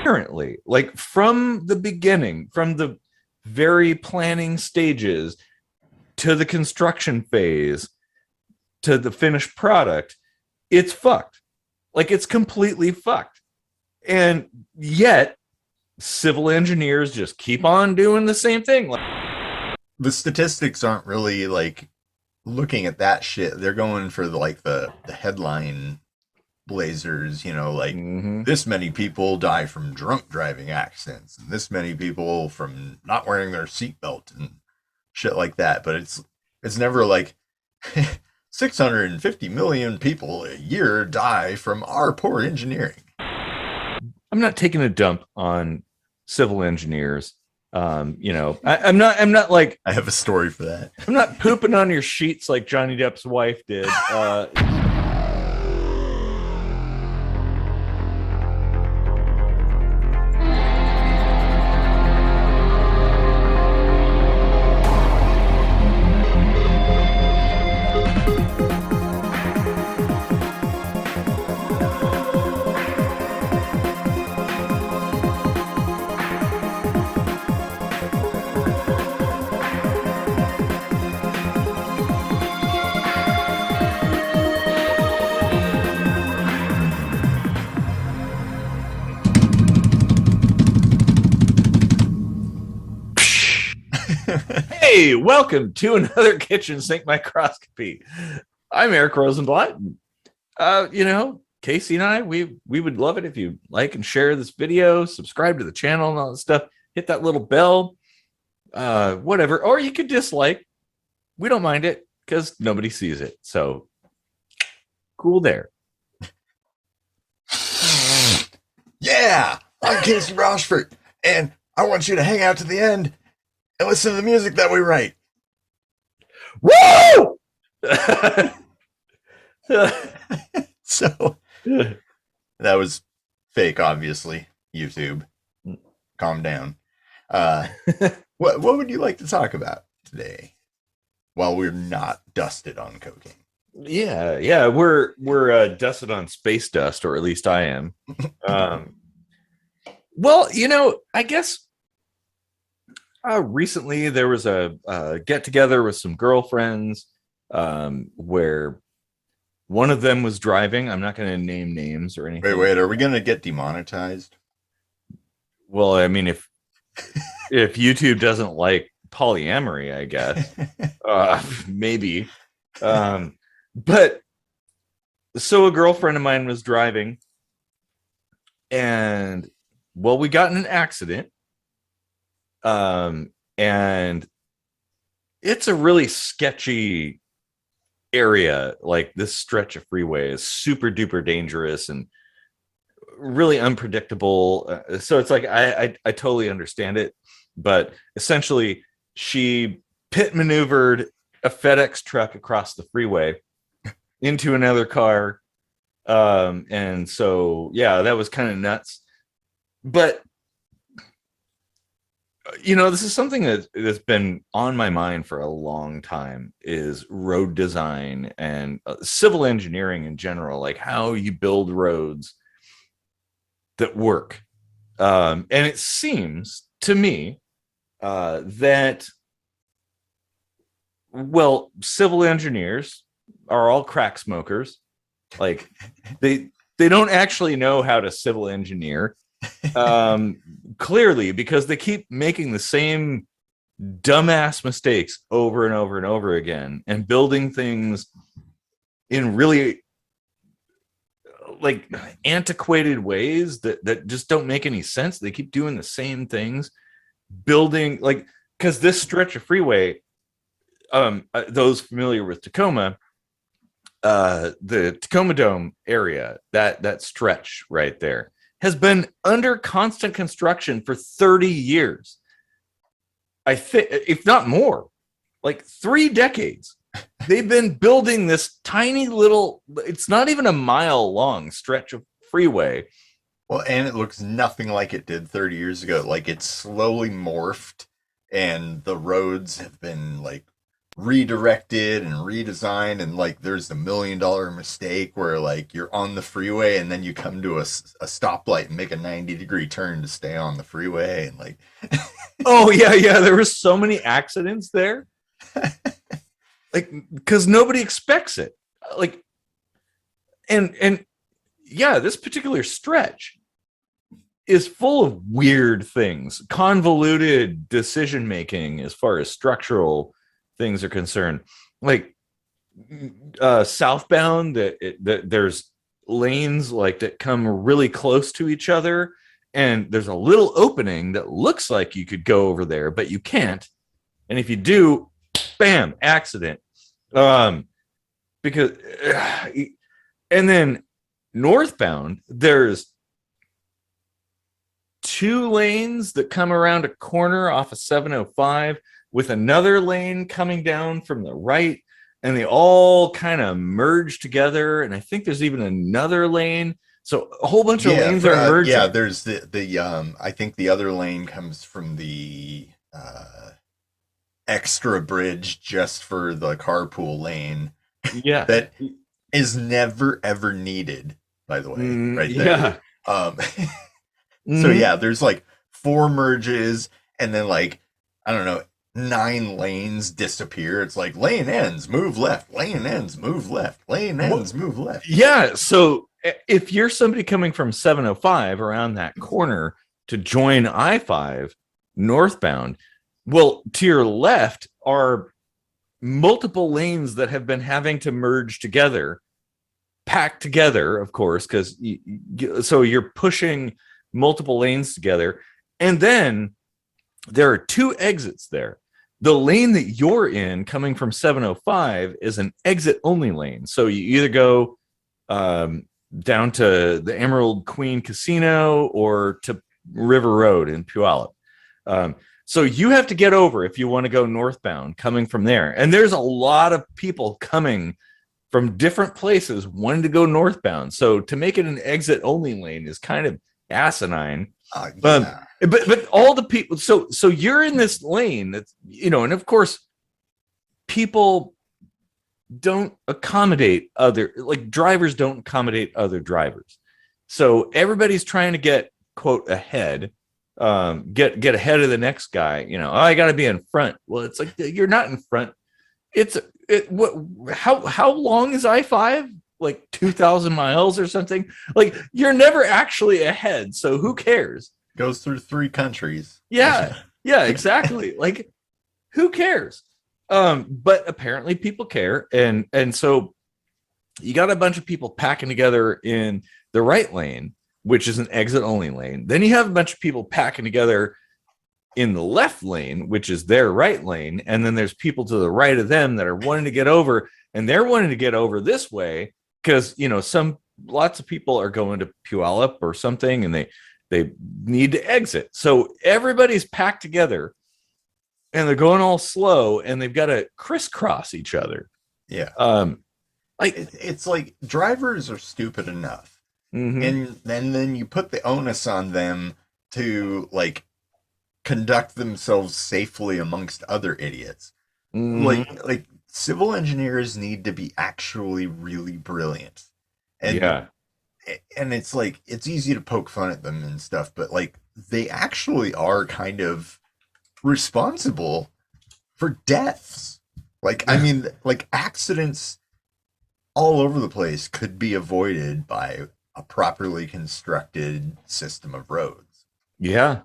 Apparently, like from the beginning, from the very planning stages to the construction phase to the finished product, it's fucked. Like it's completely fucked. And yet civil engineers just keep on doing the same thing. Like, The statistics aren't really like looking at that shit. They're going for the headline blazers, like mm-hmm. this many people die from drunk driving accidents and this many people from not wearing their seatbelt and shit like that. But it's never like 650 million people a year die from our poor engineering. I'm not taking a dump on civil engineers. I'm not like I have a story for that. I'm not pooping on your sheets like Johnny Depp's wife did. Hey, welcome to another kitchen sink microscopy. I'm Eric Rosenblatt. Casey and I, we would love it if you like and share this video, subscribe to the channel and all that stuff. Hit that little bell, whatever. Or you could dislike. We don't mind it because nobody sees it. So cool there. Yeah, I'm Casey Rochford, and I want you to hang out to the end and listen to the music that we write. Woo! So that was fake, obviously. YouTube, calm down. What would you like to talk about today while we're not dusted on cocaine? Yeah, we're dusted on space dust, or at least I am. Well, I guess recently there was a get together with some girlfriends where one of them was driving. I'm not going to name names or anything. Wait, are we going to get demonetized? Well, I mean, if YouTube doesn't like polyamory, I guess maybe. But so a girlfriend of mine was driving, and well, we got in an accident. And it's a really sketchy area. Like this stretch of freeway is super duper dangerous and really unpredictable. So it's like I totally understand it, but essentially she pit maneuvered a FedEx truck across the freeway into another car. And so yeah, that was kind of nuts. But this is something that's been on my mind for a long time, is road design and civil engineering in general, like how you build roads that work. And it seems to me that, well, civil engineers are all crack smokers. Like they don't actually know how to civil engineer. Clearly, because they keep making the same dumbass mistakes over and over and over again and building things in really like antiquated ways that just don't make any sense. They keep doing the same things, building like, because this stretch of freeway, those familiar with Tacoma, the Tacoma Dome area, that stretch right there has been under constant construction for 30 years. I think, if not more, like 3 decades. They've been building this tiny little, it's not even a mile long stretch of freeway. Well, and it looks nothing like it did 30 years ago. Like it's slowly morphed, and the roads have been like redirected and redesigned, and like there's the $1 million mistake where like you're on the freeway and then you come to a stoplight and make a 90-degree turn to stay on the freeway, and like Oh yeah, there were so many accidents there. Like, because nobody expects it. Like, and yeah, this particular stretch is full of weird things, convoluted decision making as far as structural things are concerned. Like southbound, that there's lanes like that come really close to each other, and there's a little opening that looks like you could go over there, but you can't. And if you do, bam, accident. Because and then northbound, there's 2 lanes that come around a corner off of 705 with another lane coming down from the right, and they all kind of merge together. And I think there's even another lane. So a whole bunch of lanes are merging. Yeah, there's the I think the other lane comes from the extra bridge just for the carpool lane. Yeah. That is never ever needed, by the way. Right there. Yeah. So yeah, there's like 4 merges, and then like, I don't know, 9 lanes disappear. It's like lane ends, move left, lane ends, move left, lane ends, move left. Yeah. So if you're somebody coming from 705 around that corner to join I-5 northbound, well, to your left are multiple lanes that have been having to merge together, packed together, of course, because so you're pushing multiple lanes together. And then there are 2 exits there. The lane that you're in coming from 705 is an exit only lane. So you either go down to the Emerald Queen Casino or to River Road in Puyallup. So you have to get over if you want to go northbound coming from there. And there's a lot of people coming from different places wanting to go northbound. So to make it an exit only lane is kind of asinine. Yeah. But all the people, so you're in this lane that's, and of course people don't accommodate drivers don't accommodate other drivers. So everybody's trying to get, quote, ahead, get ahead of the next guy. I got to be in front. Well, it's like, you're not in front. How long is I-5? Like 2,000 miles or something. Like, you're never actually ahead, so who cares? Goes through 3 countries. Yeah exactly. Like, who cares? But apparently people care, and so you got a bunch of people packing together in the right lane, which is an exit only lane. Then you have a bunch of people packing together in the left lane, which is their right lane, and then there's people to the right of them that are wanting to get over, and they're wanting to get over this way because lots of people are going to Puyallup or something, and they need to exit. So everybody's packed together, and they're going all slow, and they've got to crisscross each other. Yeah. Like, it's like drivers are stupid enough, mm-hmm. and then you put the onus on them to like conduct themselves safely amongst other idiots. Mm-hmm. Like civil engineers need to be actually really brilliant. And yeah. And it's like, it's easy to poke fun at them and stuff, but like they actually are kind of responsible for deaths. Like, I mean, like accidents all over the place could be avoided by a properly constructed system of roads. Yeah.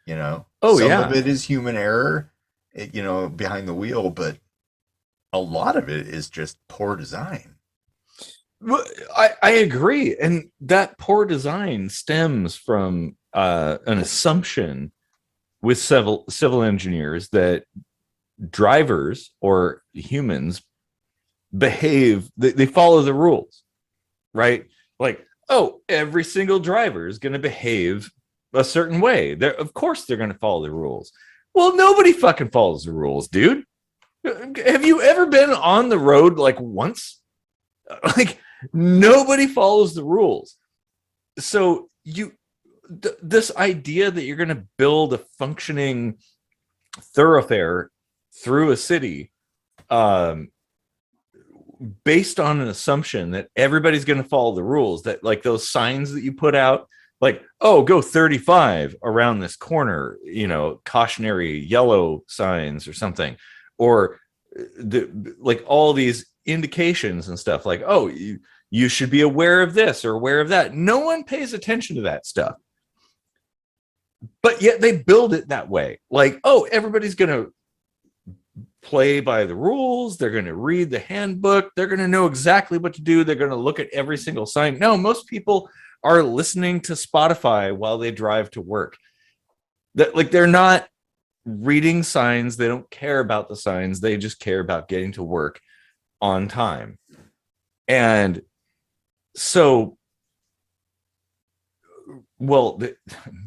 Some of it is human error, behind the wheel, but a lot of it is just poor design. Well, I agree. And that poor design stems from an assumption with civil engineers that drivers or humans behave, they follow the rules, right? Like, oh, every single driver is going to behave a certain way. Of course they're going to follow the rules. Well, nobody fucking follows the rules, dude. Have you ever been on the road like once? Like, nobody follows the rules. So this idea that you're going to build a functioning thoroughfare through a city um, based on an assumption that everybody's going to follow the rules, that like those signs that you put out, like, oh, go 35 around this corner, cautionary yellow signs or something, or like all these indications and stuff, like, oh, you should be aware of this or aware of that. No one pays attention to that stuff, but yet they build it that way. Like, oh, everybody's going to play by the rules. They're going to read the handbook. They're going to know exactly what to do. They're going to look at every single sign. No, most people are listening to Spotify while they drive to work. That, like, they're not reading signs. They don't care about the signs. They just care about getting to work on time. And so, well,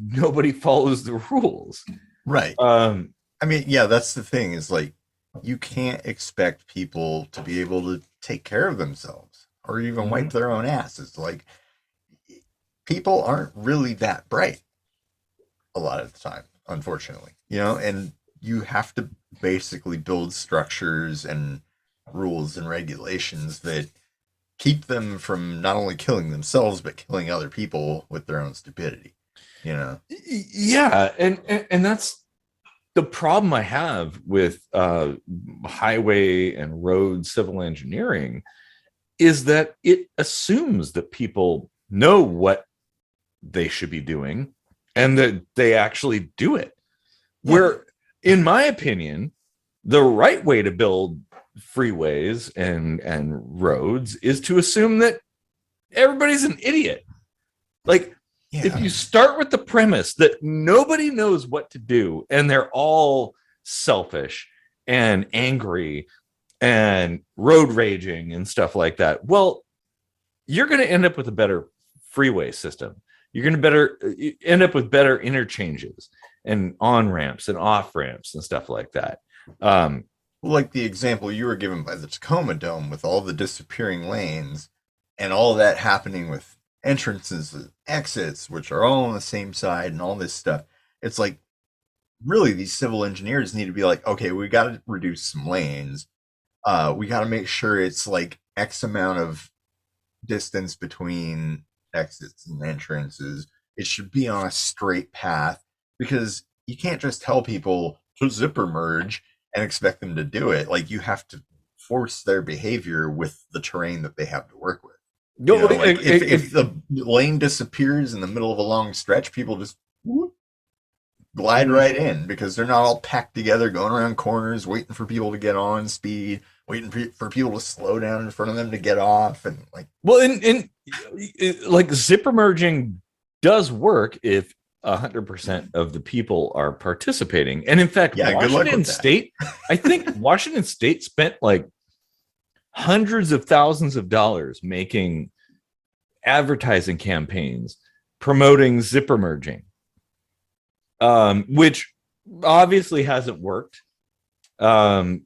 nobody follows the rules. Right. I mean, yeah, that's the thing, is like, you can't expect people to be able to take care of themselves or even wipe their own asses. Like, people aren't really that bright a lot of the time, unfortunately, and you have to basically build structures and rules and regulations that keep them from not only killing themselves, but killing other people with their own stupidity, Yeah. And that's the problem I have with highway and road civil engineering, is that it assumes that people know what they should be doing and that they actually do it. Yeah. Where, in my opinion, the right way to build freeways and roads is to assume that everybody's an idiot. Like, if you start with the premise that nobody knows what to do and they're all selfish and angry and road raging and stuff like that, well, you're going to end up with a better freeway system. You're going to end up with better interchanges and on ramps and off ramps and stuff like that. Like the example you were given by the Tacoma Dome, with all the disappearing lanes and all that happening with entrances and exits, which are all on the same side and all this stuff. It's like, really, these civil engineers need to be like, okay, we got to reduce some lanes. We got to make sure it's like X amount of distance between exits and entrances. It should be on a straight path, because you can't just tell people to zipper merge and expect them to do it. Like, you have to force their behavior with the terrain that they have to work with. Like, if the lane disappears in the middle of a long stretch, people just glide right in, because they're not all packed together, going around corners, waiting for people to get on speed, waiting for people to slow down in front of them to get off. And like, well, and like, zipper merging does work if 100% of the people are participating. And in fact, Washington State, I think Washington State spent like hundreds of thousands of dollars making advertising campaigns promoting zipper merging, which obviously hasn't worked. But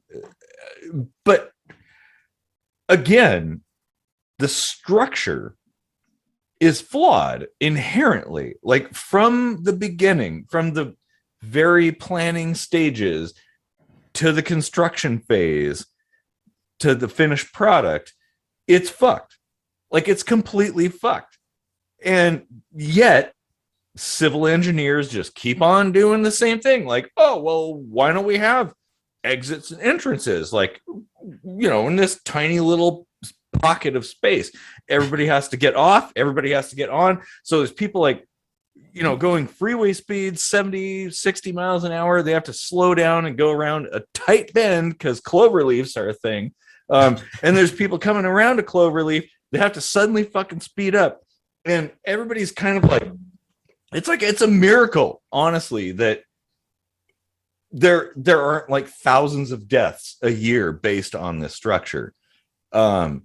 again, the structure is flawed inherently, like from the beginning, from the very planning stages to the construction phase to the finished product. It's fucked. Like, it's completely fucked. And yet civil engineers just keep on doing the same thing. Like, oh, well, why don't we have exits and entrances? Like, in this tiny little pocket of space, everybody has to get off, everybody has to get on. So there's people like, going freeway speeds 70, 60 miles an hour. They have to slow down and go around a tight bend because clover leaves are a thing. And there's people coming around a clover leaf. They have to suddenly fucking speed up. And everybody's kind of like, it's a miracle, honestly, that there aren't like thousands of deaths a year based on this structure. I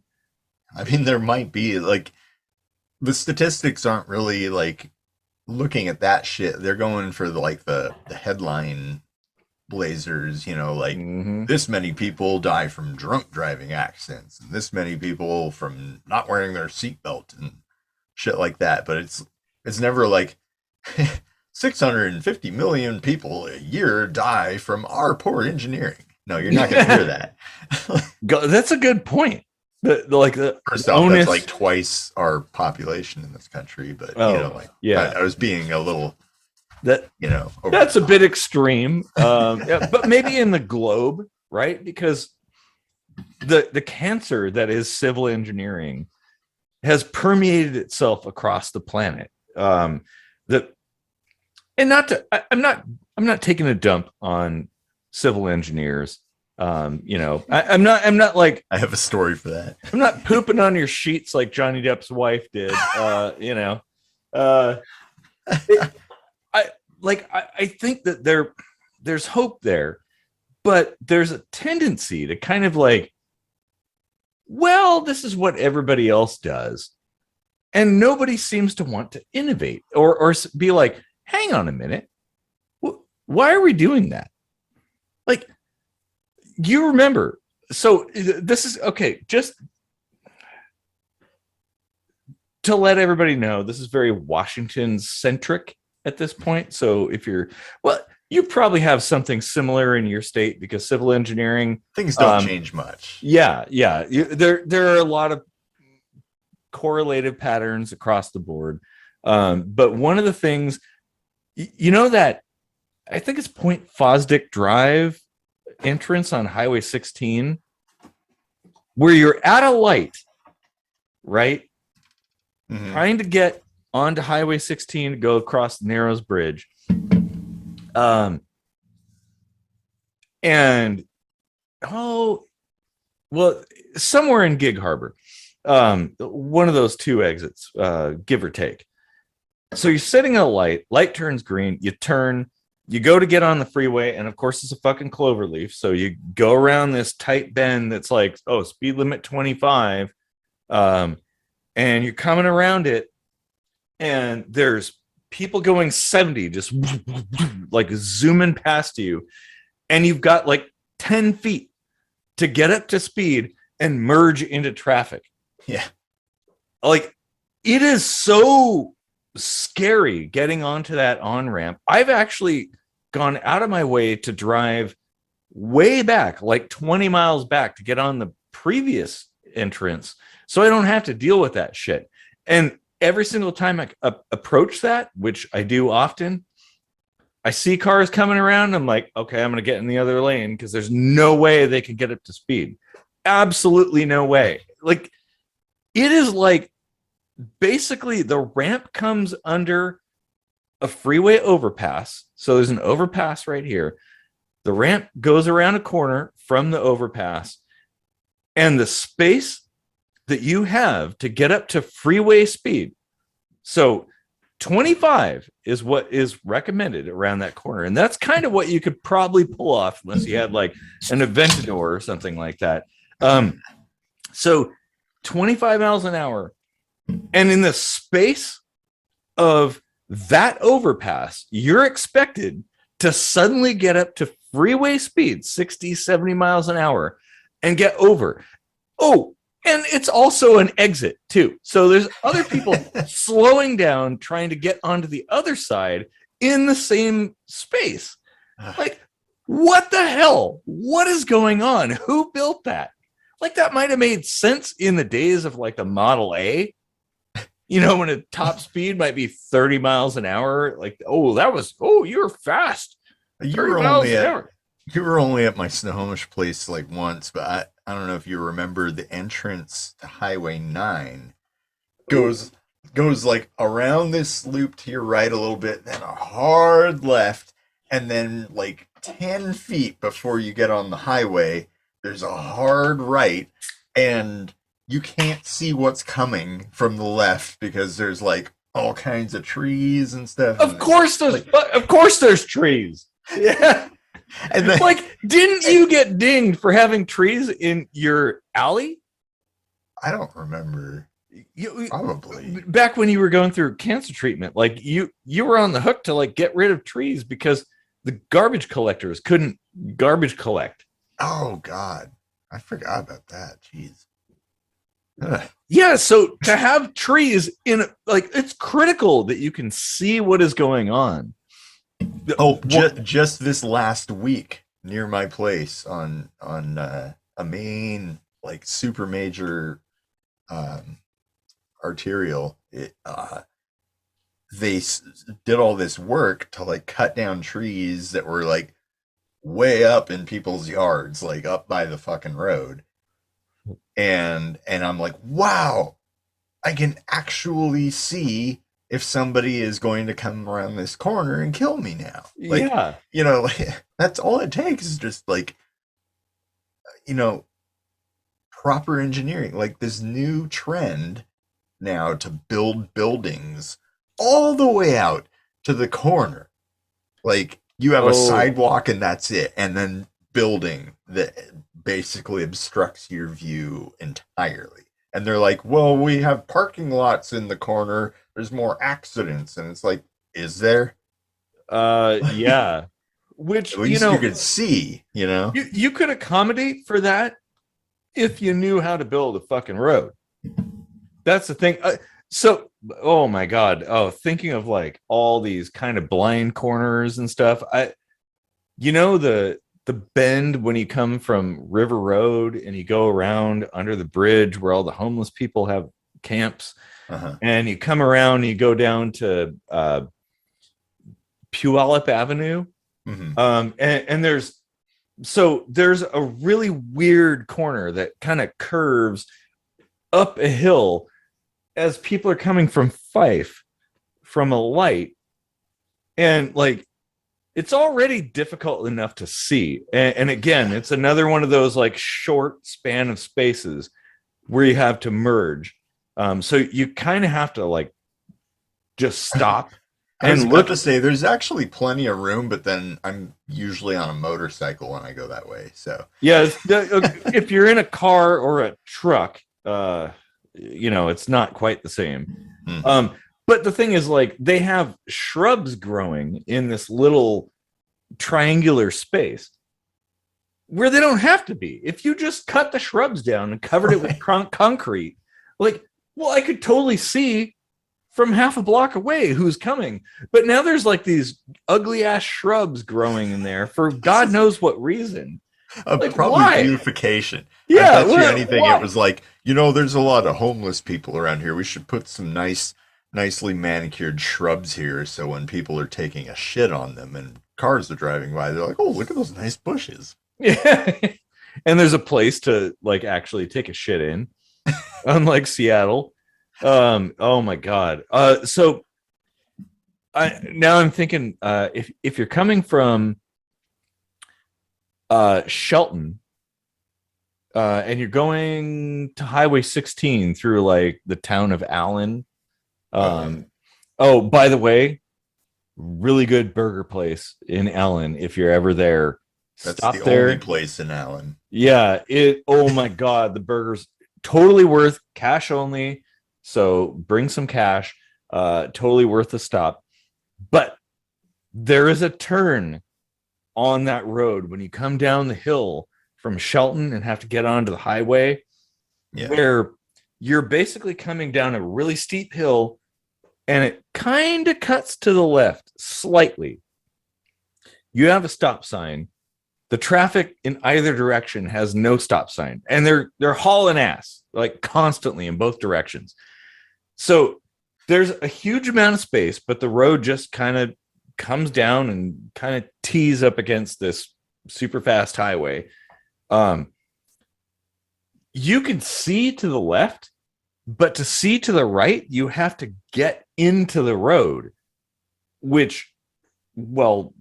mean, there might be, like, the statistics aren't really like looking at that shit. They're going for the headline blazers, like, this many people die from drunk driving accidents, and this many people from not wearing their seatbelt and shit like that. But it's never like 650 million people a year die from our poor engineering. No, you're not going to hear that. That's a good point. The First off, that's like twice our population in this country. But I was being a little that's a bit extreme. But maybe in the globe, right? Because the cancer that is civil engineering has permeated itself across the planet. I'm not taking a dump on civil engineers. I'm not like, I have a story for that. I'm not pooping on your sheets like Johnny Depp's wife did. I think that there's hope there, but there's a tendency to kind of like, well, this is what everybody else does. And nobody seems to want to innovate or be like, hang on a minute. Why are we doing that? Like, you remember. So this is okay. Just to let everybody know, this is very Washington centric at this point. So if you probably have something similar in your state because civil engineering things don't change much. Yeah. There are a lot of correlative patterns across the board. But one of the things, that I think it's Point Fosdick Drive entrance on Highway 16, where you're at a light, right? Mm-hmm. Trying to get onto Highway 16 to go across the Narrows Bridge. Somewhere in Gig Harbor, one of those two exits, give or take. So you're sitting at a light turns green, you turn, you go to get on the freeway, and of course it's a fucking clover leaf. So you go around this tight bend that's like, speed limit 25, and you're coming around it, and there's people going 70, just like zooming past you, and you've got like 10 feet to get up to speed and merge into traffic. Yeah. Like, it is so scary getting onto that on-ramp. I've actually gone out of my way to drive way back, like 20 miles back, to get on the previous entrance so I don't have to deal with that shit. And every single time I approach that, which I do often, I see cars coming around. I'm like, okay, I'm going to get in the other lane because there's no way they can get up to speed. Absolutely no way. Like, it is like, basically the ramp comes under a freeway overpass. So there's an overpass right here. The ramp goes around a corner from the overpass, and the space that you have to get up to freeway speed. So 25 is what is recommended around that corner. And that's kind of what you could probably pull off unless you had like an Aventador or something like that. So 25 miles an hour. And in the space of that overpass, you're expected to suddenly get up to freeway speed, 60, 70 miles an hour, and get over. Oh, and it's also an exit too. So there's other people slowing down, trying to get onto the other side in the same space. Like, what the hell? What is going on? Who built that? Like, that might have made sense in the days of like the Model A. When a top speed might be 30 miles an hour, like, you're fast. You were only at my Snohomish place like once, but I don't know if you remember the entrance to Highway 9 goes like around this loop to your right a little bit, then a hard left, and then like 10 feet before you get on the highway, there's a hard right, and you can't see what's coming from the left because there's like all kinds of trees and stuff. Of course there's trees. Yeah. And then, like, didn't you get dinged for having trees in your alley? I don't remember. Probably. Back when you were going through cancer treatment, like you were on the hook to like get rid of trees because the garbage collectors couldn't garbage collect. Oh God. I forgot about that. Jeez. Yeah, so to have trees in, like, it's critical that you can see what is going on. Just this last week, near my place on a main, like, super major um, arterial. They did all this work to like cut down trees that were like way up in people's yards, like up by the fucking road. And I'm like, wow, I can actually see if somebody is going to come around this corner and kill me now. Like, Yeah. like, that's all it takes is just like, you know, proper engineering, like this new trend now to build buildings all the way out to the corner. Like, you have a sidewalk and that's it, and then building that basically obstructs your view entirely. And they're like, well, we have parking lots in the corner, there's more accidents. And it's like, is there? Yeah. Which, at least you could see, you could accommodate for that if you knew how to build a fucking road. That's the thing. So, oh my God. Oh, thinking of like all these kind of blind corners and stuff. The bend when you come from River Road and you go around under the bridge where all the homeless people have camps, and you come around and you go down to Puyallup Avenue. And there's a really weird corner that kind of curves up a hill as people are coming from Fife from a light, and like it's already difficult enough to see. And again, it's another one of those like short span of spaces where you have to merge. So you kind of have to like just stop. I was about to say there's actually plenty of room, but then I'm usually on a motorcycle when I go that way. So yeah, if you're in a car or a truck, it's not quite the same. But the thing is, like, they have shrubs growing in this little triangular space where they don't have to be. If you just cut the shrubs down and covered it with concrete, like, well, I could totally see from half a block away who's coming. But now there's like these ugly ass shrubs growing in there for God knows what reason. Like, probably beautification. Yeah, I bet you anything. Why? It was like, there's a lot of homeless people around here. We should put some nicely manicured shrubs here, so when people are taking a shit on them and cars are driving by, they're like, oh, look at those nice bushes. Yeah. And there's a place to like actually take a shit in, unlike Seattle. Oh my God. So I'm thinking, if you're coming from Shelton, and you're going to Highway 16 through like the town of Allen. Oh, by the way, really good burger place in Allen. If you're ever there, that's stop the there. Only place in Allen. Yeah. Oh my God. The burger's totally worth cash only. So bring some cash, totally worth the stop. But there is a turn on that road when you come down the hill from Shelton and have to get onto the highway, where you're basically coming down a really steep hill and it kind of cuts to the left slightly. You have a stop sign. The traffic in either direction has no stop sign, and they're hauling ass like constantly in both directions. So there's a huge amount of space, but the road just kind of comes down and kind of tees up against this super fast highway. You can see to the left, but to see to the right, you have to get into the road, which, well,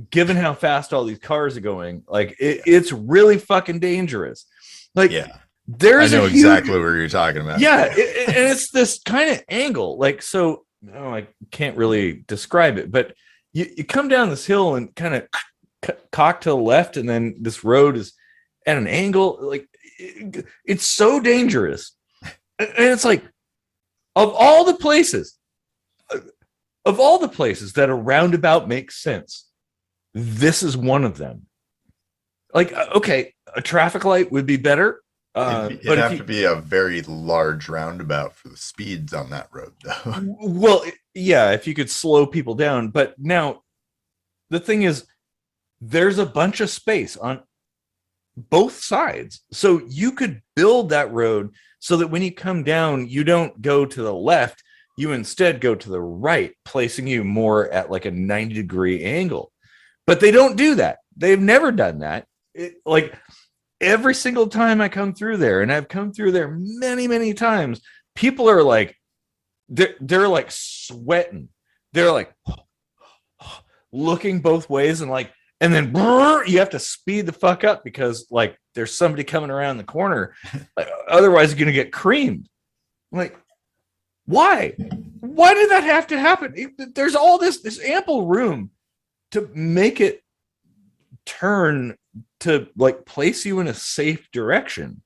given how fast all these cars are going, like it's really fucking dangerous. Like, there's I know exactly what you're talking about. Yeah, and it's this kind of angle, like, so I can't really describe it, but you come down this hill and kind of cock to the left, and then this road is at an angle. Like, it's so dangerous. And it's like, of all the places that a roundabout makes sense, this is one of them. Like, okay, a traffic light would be better. It'd have to be a very large roundabout for the speeds on that road, though. Well, yeah, if you could slow people down. But now, the thing is, there's a bunch of space on both sides. So you could build that road so that when you come down, you don't go to the left, you instead go to the right, placing you more at like a 90-degree angle. But they don't do that. They've never done that. Like every single time I come through there, and I've come through there many, many times, people are like, they're like sweating. They're like looking both ways and like, and then you have to speed the fuck up because like there's somebody coming around the corner. Like, otherwise you're going to get creamed. Like, why did that have to happen? There's all this ample room to make it turn to like place you in a safe direction.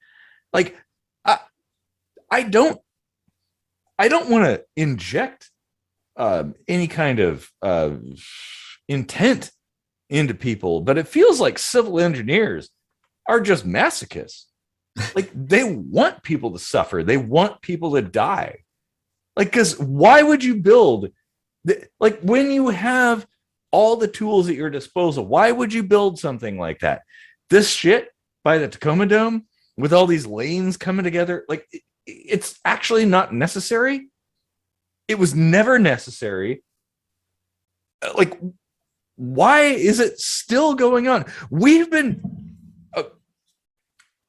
Like I don't want to inject any kind of intent into people, but it feels like civil engineers are just masochists. Like they want people to suffer. They want people to die. Like, because why would you build like when you have all the tools at your disposal? Why would you build something like that? This shit by the Tacoma Dome with all these lanes coming together, like it's actually not necessary. It was never necessary. Like, why is it still going on? We've been,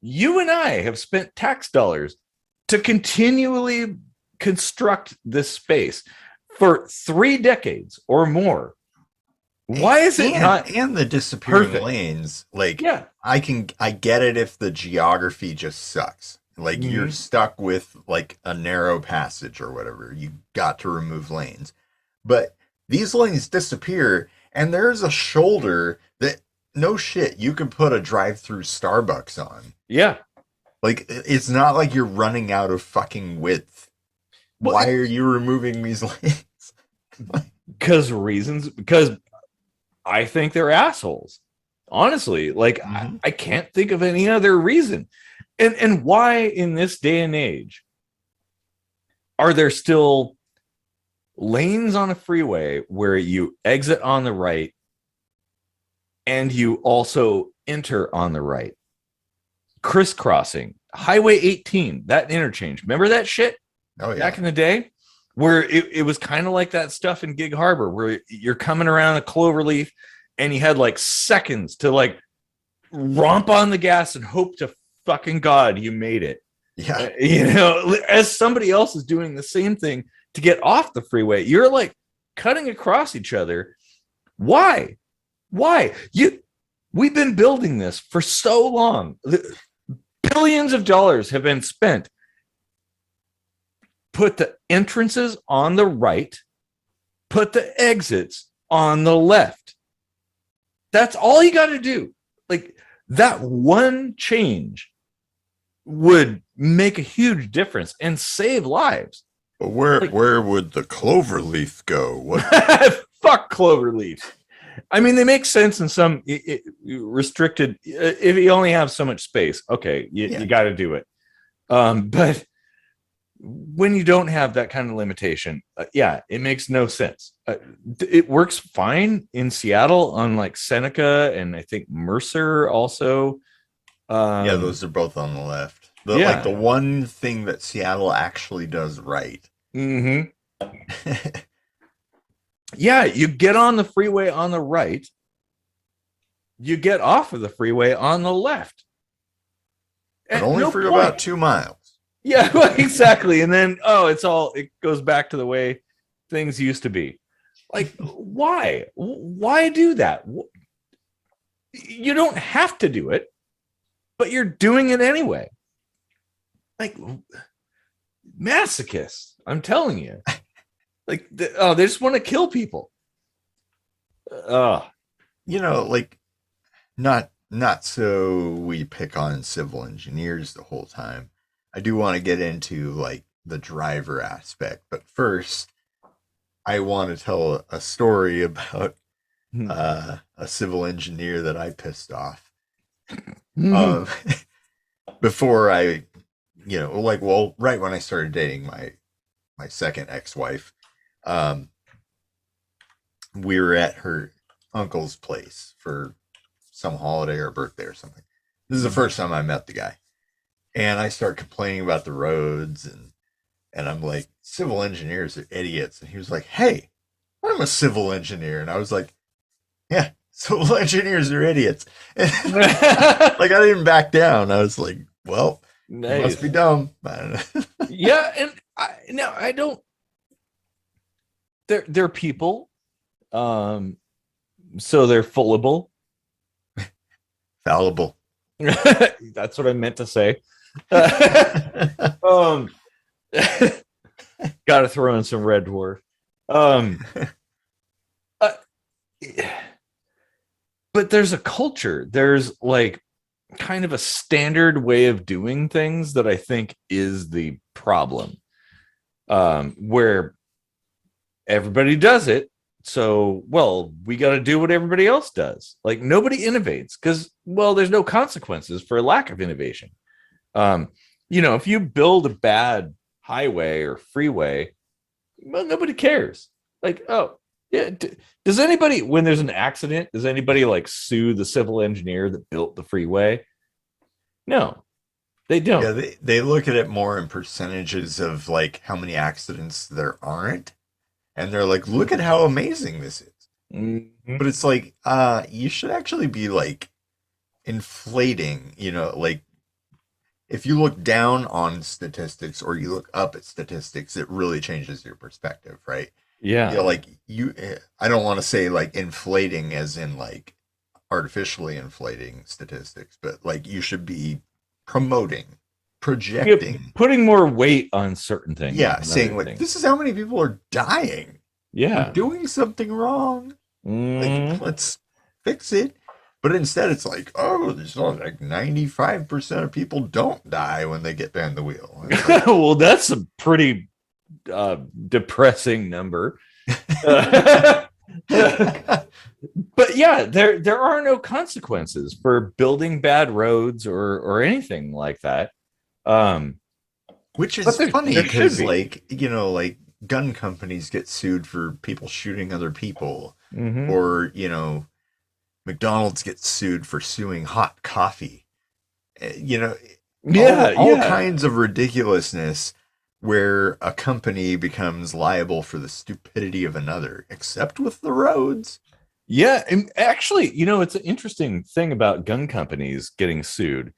you and I have spent tax dollars to continually construct this space for 3 decades or more. Why is it not? And the disappearing perfect lanes, like, yeah, I get it if the geography just sucks. Like you're stuck with like a narrow passage or whatever. You got to remove lanes. But these lanes disappear and there's a shoulder that no shit you can put a drive-through Starbucks on. yeah. Like it's not like you're running out of fucking width. Well, why are you removing these lanes? Because I think they're assholes. Honestly, like I can't think of any other reason. And why in this day and age are there still lanes on a freeway where you exit on the right and you also enter on the right? Crisscrossing Highway 18, that interchange. Remember that shit? Oh yeah. Back in the day, where it was kind of like that stuff in Gig Harbor, where you're coming around a cloverleaf and you had like seconds to like romp on the gas and hope to fucking God you made it. Yeah. You know, as somebody else is doing the same thing to get off the freeway, you're like cutting across each other. Why? We've been building this for so long. Billions of dollars have been spent. Put the entrances on the right, put the exits on the left. That's all you got to do. Like that one change would make a huge difference and save lives. But where would the cloverleaf go? What? Fuck cloverleaf. I mean, they make sense in some restricted. If you only have so much space, okay, you got to do it. But when you don't have that kind of limitation, it makes no sense. It works fine in Seattle on like Seneca and I think Mercer also. Yeah, those are both on the left. Like the one thing that Seattle actually does right. Mm-hmm. Yeah, you get on the freeway on the right. You get off of the freeway on the left. But only for about 2 miles. Yeah, well, exactly. And then, it goes back to the way things used to be. Like, why? Why do that? You don't have to do it, but you're doing it anyway. Like, masochists, I'm telling you. Like, they just want to kill people. You know, like, not so we pick on civil engineers the whole time. I do want to get into like the driver aspect, but first I want to tell a story about a civil engineer that I pissed off. Before I, right when I started dating my second ex-wife, we were at her uncle's place for some holiday or birthday or something. This is the first time I met the guy. And I start complaining about the roads, and I'm like, civil engineers are idiots. And he was like, hey, I'm a civil engineer. And I was like, yeah, civil engineers are idiots. Like, I didn't back down. I was like, well, Nice. you must be dumb. Yeah, and I don't. They're people, so they're fullable. Fallible. That's what I meant to say. Got to throw in some Red Dwarf. But there's a culture. There's like kind of a standard way of doing things that I think is the problem. Where everybody does it. So, well, we got to do what everybody else does. Like nobody innovates because, well, there's no consequences for lack of innovation. If you build a bad highway or freeway, well, nobody cares. Like, oh, yeah. Does anybody, when there's an accident, does anybody like sue the civil engineer that built the freeway? No, they don't. Yeah, they look at it more in percentages of like how many accidents there aren't. And they're like, look at how amazing this is. Mm-hmm. But it's like, you should actually be like inflating, like if you look down on statistics or you look up at statistics, it really changes your perspective, right? Yeah. Like I don't want to say like inflating as in like artificially inflating statistics, but like you should be promoting, projecting, putting more weight on certain things. Yeah, saying like, this is how many people are dying. Yeah. We're doing something wrong. Mm. Like, let's fix it. But instead it's like, oh, there's like 95% of people don't die when they get behind the wheel. Like, well, that's a pretty depressing number. But yeah, there are no consequences for building bad roads or anything like that. Which is funny because be. like gun companies get sued for people shooting other people, mm-hmm. or McDonald's gets sued for suing hot coffee. All kinds of ridiculousness where a company becomes liable for the stupidity of another, except with the roads. Yeah, and actually, it's an interesting thing about gun companies getting sued.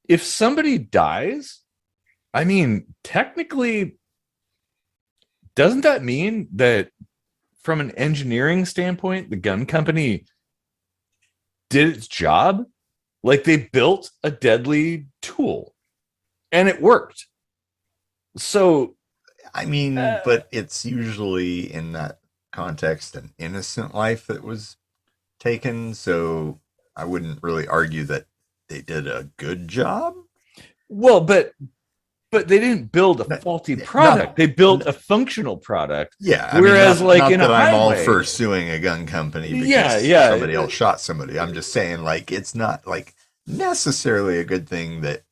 If somebody dies, I mean, technically, doesn't that mean that from an engineering standpoint, the gun company did its job? Like they built a deadly tool and it worked. So, I mean, but it's usually in that context an innocent life that was taken. So I wouldn't really argue that they did a good job. Well, but they didn't build a faulty product. They built a functional product. Yeah. Whereas, not that I'm all for suing a gun company because somebody else shot somebody. I'm just saying, like, it's not like necessarily a good thing that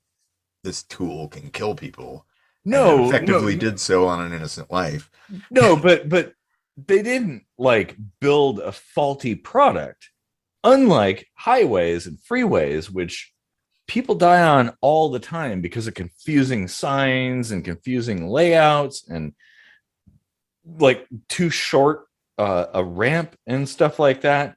this tool can kill people. No, effectively did so on an innocent life. No, but they didn't like build a faulty product. Unlike highways and freeways, which people die on all the time because of confusing signs and confusing layouts and like too short a ramp and stuff like that.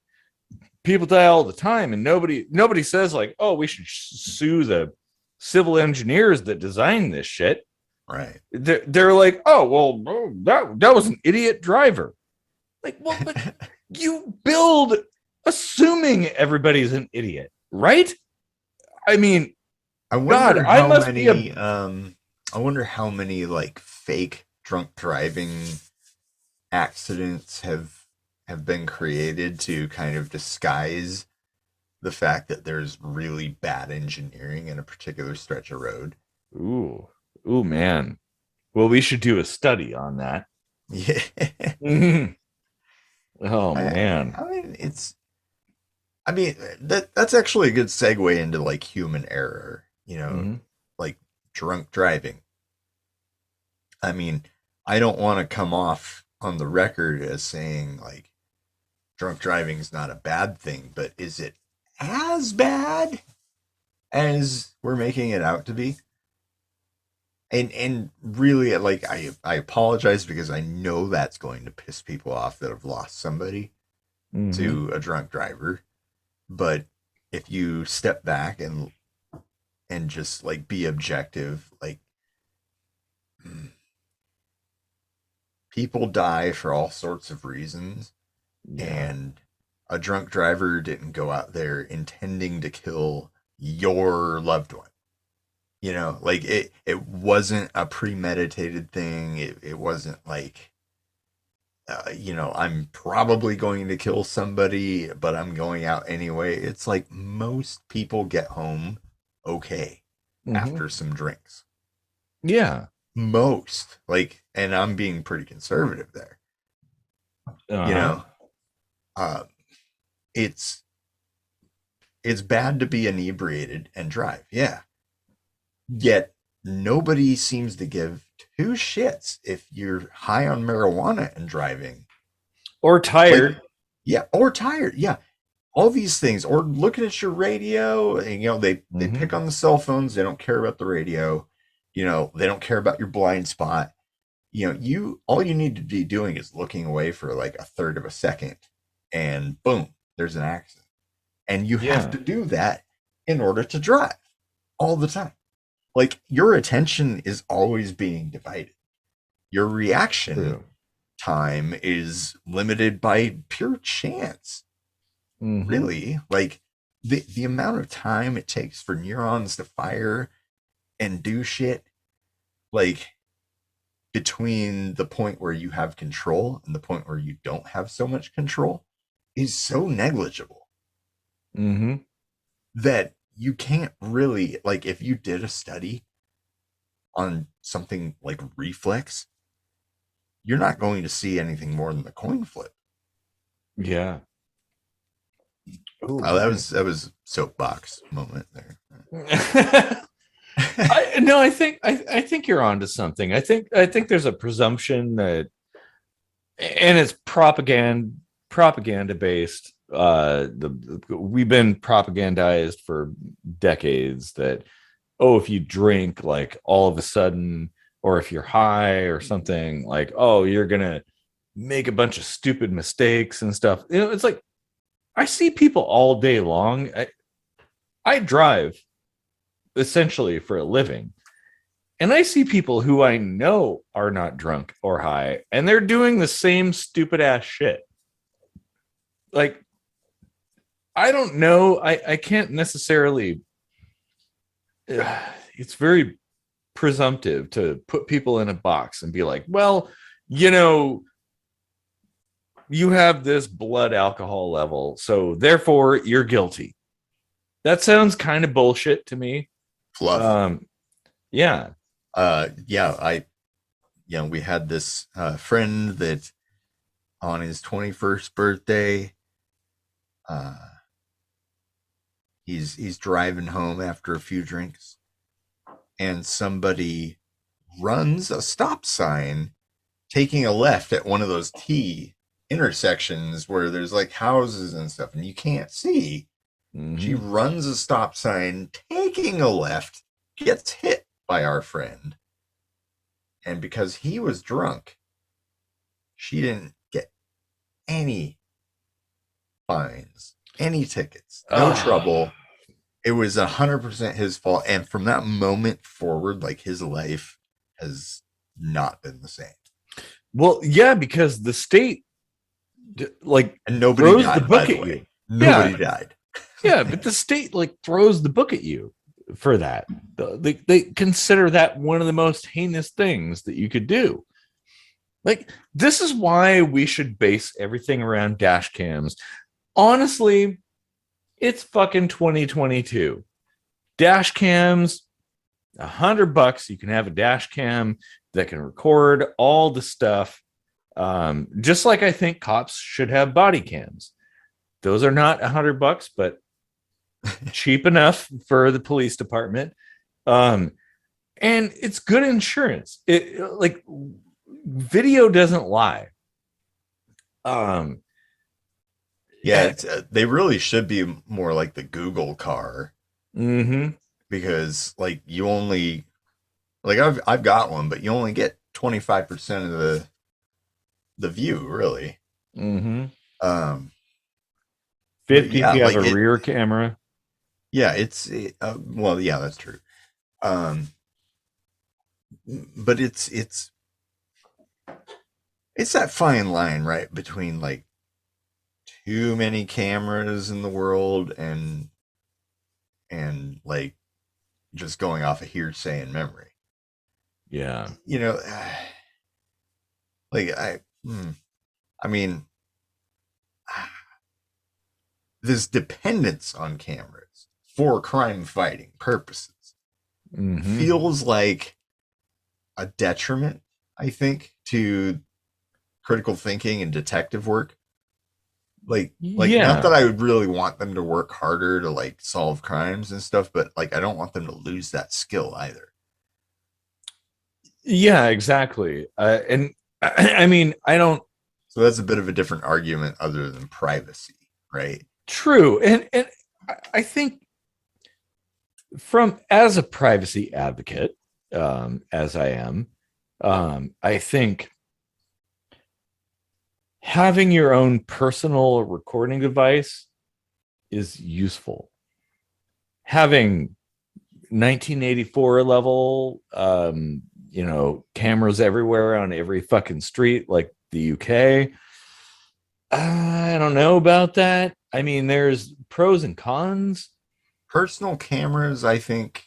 People die all the time, and nobody says like, oh, we should sue the civil engineers that designed this shit. Right. They're like, oh, well, that was an idiot driver. Like, well, but you build assuming everybody's an idiot, right? I mean, I wonder I wonder how many like fake drunk driving accidents have been created to kind of disguise the fact that there's really bad engineering in a particular stretch of road. Ooh, man. Well, we should do a study on that. Yeah. Mm-hmm. Oh, man. I mean, that's actually a good segue into like human error, like drunk driving. I mean, I don't want to come off on the record as saying like, drunk driving is not a bad thing, but is it as bad as we're making it out to be? And really, like, I apologize because I know that's going to piss people off that have lost somebody to a drunk driver. But if you step back and just like be objective, like, people die for all sorts of reasons, and a drunk driver didn't go out there intending to kill your loved one. You know, like it wasn't a premeditated thing. It wasn't like, I'm probably going to kill somebody, but I'm going out anyway. It's like most people get home okay after some drinks. Yeah. Most, like, and I'm being pretty conservative there. It's bad to be inebriated and drive. Yeah. Yet nobody seems to give two shits if you're high on marijuana and driving. Or tired. Like, or tired. Yeah. All these things. Or looking at your radio. And, they pick on the cell phones. They don't care about the radio. They don't care about your blind spot. All you need to be doing is looking away for like a third of a second. And boom, there's an accident. And you have to do that in order to drive all the time. Like, your attention is always being divided. Your reaction time is limited by pure chance. Really, like the amount of time it takes for neurons to fire and do shit, like, between the point where you have control and the point where you don't have so much control is so negligible that you can't really, like, if you did a study on something like reflex, you're not going to see anything more than the coin flip. Yeah. Ooh, that was soapbox moment there. I think you're onto something. I think there's a presumption that, and it's propaganda based. We've been propagandized for decades that, if you drink, like, all of a sudden, or if you're high or something, like, you're gonna make a bunch of stupid mistakes and stuff. It's like, I see people all day long. I drive essentially for a living, and I see people who I know are not drunk or high, and they're doing the same stupid ass shit. Like, I don't know. I can't necessarily. It's very presumptive to put people in a box and be like, well, you have this blood alcohol level, so therefore you're guilty. That sounds kind of bullshit to me. Fluff. Yeah. We had this friend that on his 21st birthday, he's driving home after a few drinks, and somebody runs a stop sign taking a left at one of those T intersections where there's like houses and stuff and you can't see. She runs a stop sign taking a left, gets hit by our friend, and because he was drunk, she didn't get any fines, any tickets, no trouble. It was 100% his fault, and from that moment forward, like, his life has not been the same. Well, yeah, because the state, like, and nobody throws died, the book by the at way. you. Nobody died. Yeah, but the state, like, throws the book at you for that. They consider that one of the most heinous things that you could do. Like, this is why we should base everything around dash cams. Honestly, it's fucking 2022. Dash cams, $100. You can have a dash cam that can record all the stuff. Just like I think cops should have body cams. Those are not $100, but cheap enough for the police department. And it's good insurance. Like, video doesn't lie. Yeah, they really should be more like the Google car Mm-hmm. because like you only like I've got one, but you only get 25% of the view really. Mm-hmm. Um, but 50 if yeah, you have like a rear camera. yeah, well, yeah, that's true. Um, but it's that fine line, right, between like too many cameras in the world and like just going off of hearsay and memory. Yeah. You know, like I mean, this dependence on cameras for crime fighting purposes Mm-hmm. feels like a detriment, I think, to critical thinking and detective work. Like not Yeah. that I would really want them to work harder to like solve crimes and stuff, but like I don't want them to lose that skill either. Yeah, exactly. And I mean, I don't. So that's a bit of a different argument other than privacy, right? True, and I think from as a privacy advocate, as I am, I think having your own personal recording device is useful. Having 1984 level, cameras everywhere on every fucking street, like the UK. I don't know about that. I mean, there's pros and cons. Personal cameras, I think,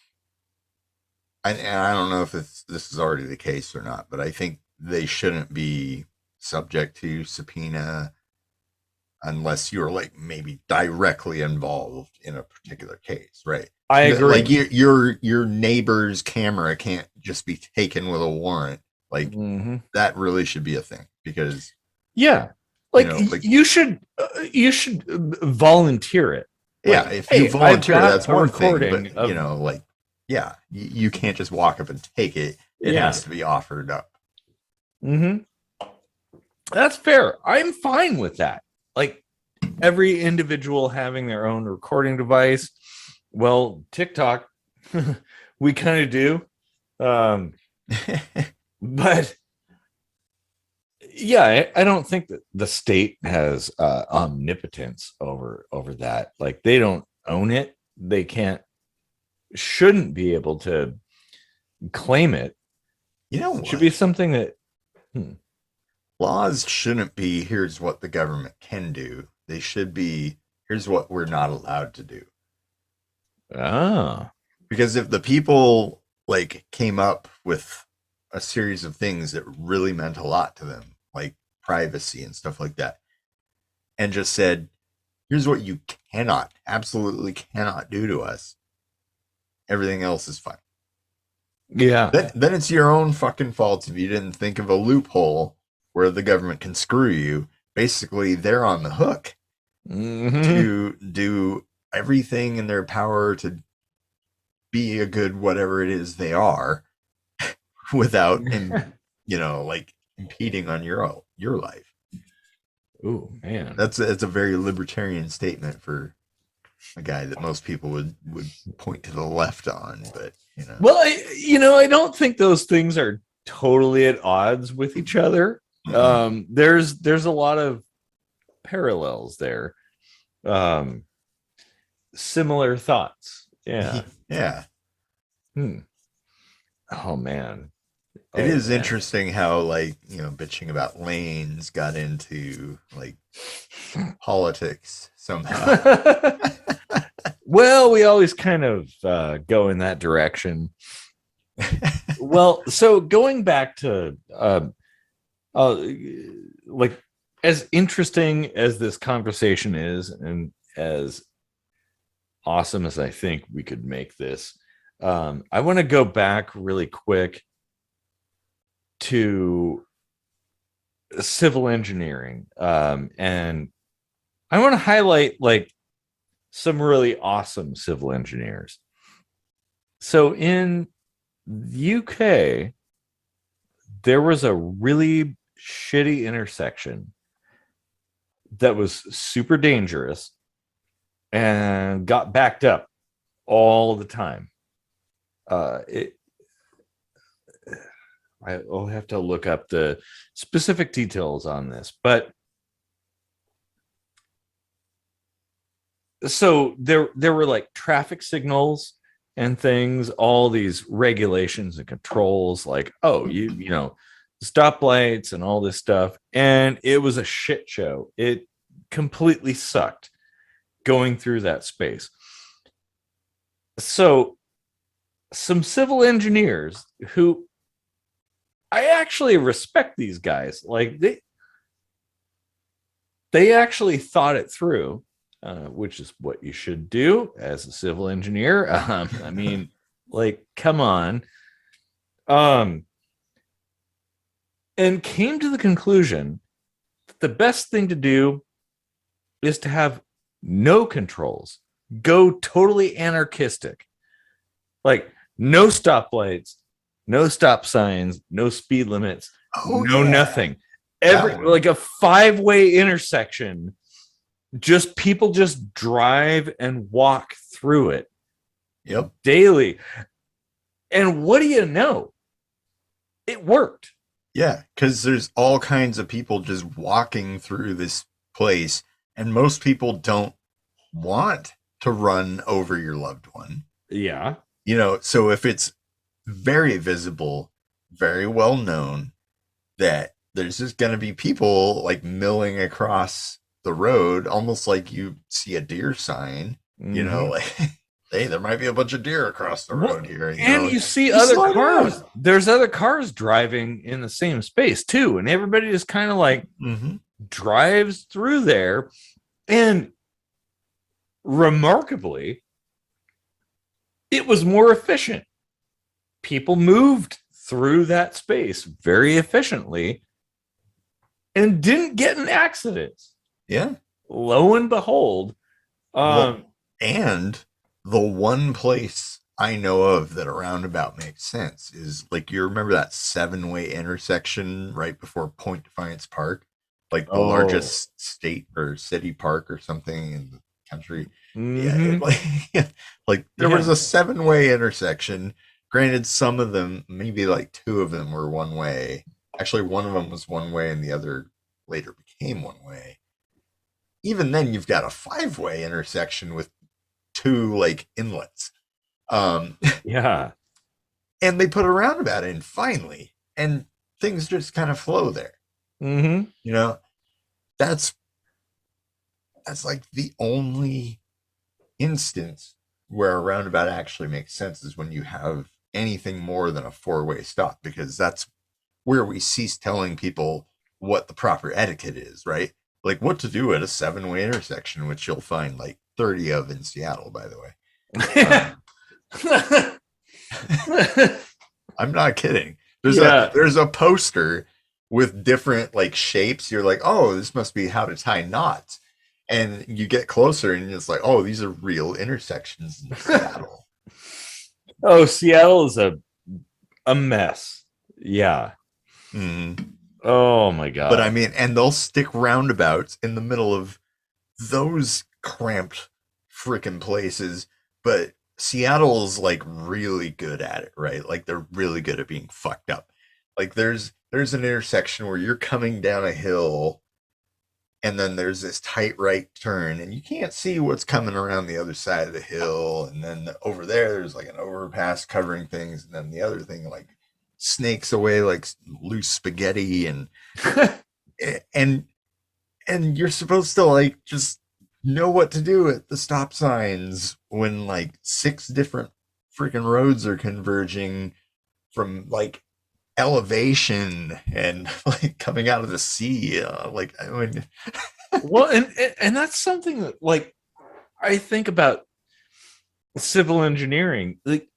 and I don't know if this is already the case or not, but I think they shouldn't be subject to subpoena unless you're like maybe directly involved in a particular case, right? I agree. Like your neighbor's camera can't just be taken with a warrant. Like Mm-hmm. that really should be a thing because Yeah, like like you should volunteer it. yeah, Like, if you hey, I've volunteer, got that's a one thing, recording but of like yeah, you can't just walk up and take it. It yeah. has to be offered up. Mm-hmm. That's fair. I'm fine with that. Like every individual having their own recording device. Well, TikTok, we kind of do. But yeah, I don't think that the state has omnipotence over that. Like they don't own it. They shouldn't be able to claim it. You know It should what? be something that Laws shouldn't be here's what the government can do. They should be here's what we're not allowed to do. ah Because if the people like came up with a series of things that really meant a lot to them, like privacy and stuff like that, and just said, here's what you cannot, absolutely cannot do to us, everything else is fine. yeah. Then it's your own fucking fault if you didn't think of a loophole where the government can screw you. Basically, they're on the hook Mm-hmm. to do everything in their power to be a good whatever it is they are without like impeding on your life. Oh man. That's a very libertarian statement for a guy that most people would point to the left on, but Well, I don't think those things are totally at odds with each other. There's a lot of parallels there. Similar thoughts. Yeah. yeah. Oh man. It Oh is man. interesting how like bitching about lanes got into like politics somehow. Well, we always kind of go in that direction. Well, so going back to like as interesting as this conversation is and as awesome as I think we could make this, I want to go back really quick to civil engineering, and I want to highlight like some really awesome civil engineers. So in the UK, there was a really shitty intersection that was super dangerous and got backed up all the time. I'll have to look up the specific details on this, but so there were like traffic signals and things, all these regulations and controls, like, oh, you know, stoplights and all this stuff, and it was a shit show. It completely sucked going through that space. So some civil engineers, who I actually respect, these guys, like they actually thought it through, which is what you should do as a civil engineer. I mean, like, come on. And came to the conclusion that the best thing to do is to have no controls, go totally anarchistic, like no stoplights, no stop signs, no speed limits, nothing. Like a 5-way intersection, just people just drive and walk through it. Yep. Daily. And what do you know? It worked. Yeah, because there's all kinds of people just walking through this place, and most people don't want to run over your loved one. Yeah. You know, so if it's very visible, very well known that there's just going to be people like milling across the road, almost like you see a deer sign, you know, like, hey, there might be a bunch of deer across the road here. You see other cars. There's other cars driving in the same space too. And everybody just kind of like drives through there. And remarkably, it was more efficient. People moved through that space very efficiently and didn't get in accidents. Yeah. Lo and behold. And the one place I know of that a roundabout makes sense is, like, you remember that 7-way intersection right before Point Defiance Park, like the largest state or city park or something in the country. Yeah, like there was a 7-way intersection. Granted, some of them, maybe like 2 of them, were one way. Actually, one of them was one way and the other later became one way. Even then, you've got a 5-way intersection with 2 like inlets. Yeah. And they put a roundabout in finally, and things just kind of flow there. You know, that's like the only instance where a roundabout actually makes sense, is when you have anything more than a 4-way stop, because that's where we cease telling people what the proper etiquette is, right? Like what to do at a 7-way intersection, which you'll find like 30 of in Seattle, by the way. I'm not kidding. There's a poster with different like shapes. You're like, oh, this must be how to tie knots. And you get closer and it's like, oh, these are real intersections in Seattle. Oh, Seattle is a mess. Yeah. Oh my God. But I mean, and they'll stick roundabouts in the middle of those cramped freaking places. But Seattle's like really good at it, right? Like they're really good at being fucked up. Like there's an intersection where you're coming down a hill and then there's this tight right turn and you can't see what's coming around the other side of the hill. And then over there's like an overpass covering things. And then the other thing like snakes away like loose spaghetti and and you're supposed to like just know what to do at the stop signs when like 6 different freaking roads are converging from like elevation and like coming out of the sea. Like, I mean, well, and that's something that like I think about civil engineering, like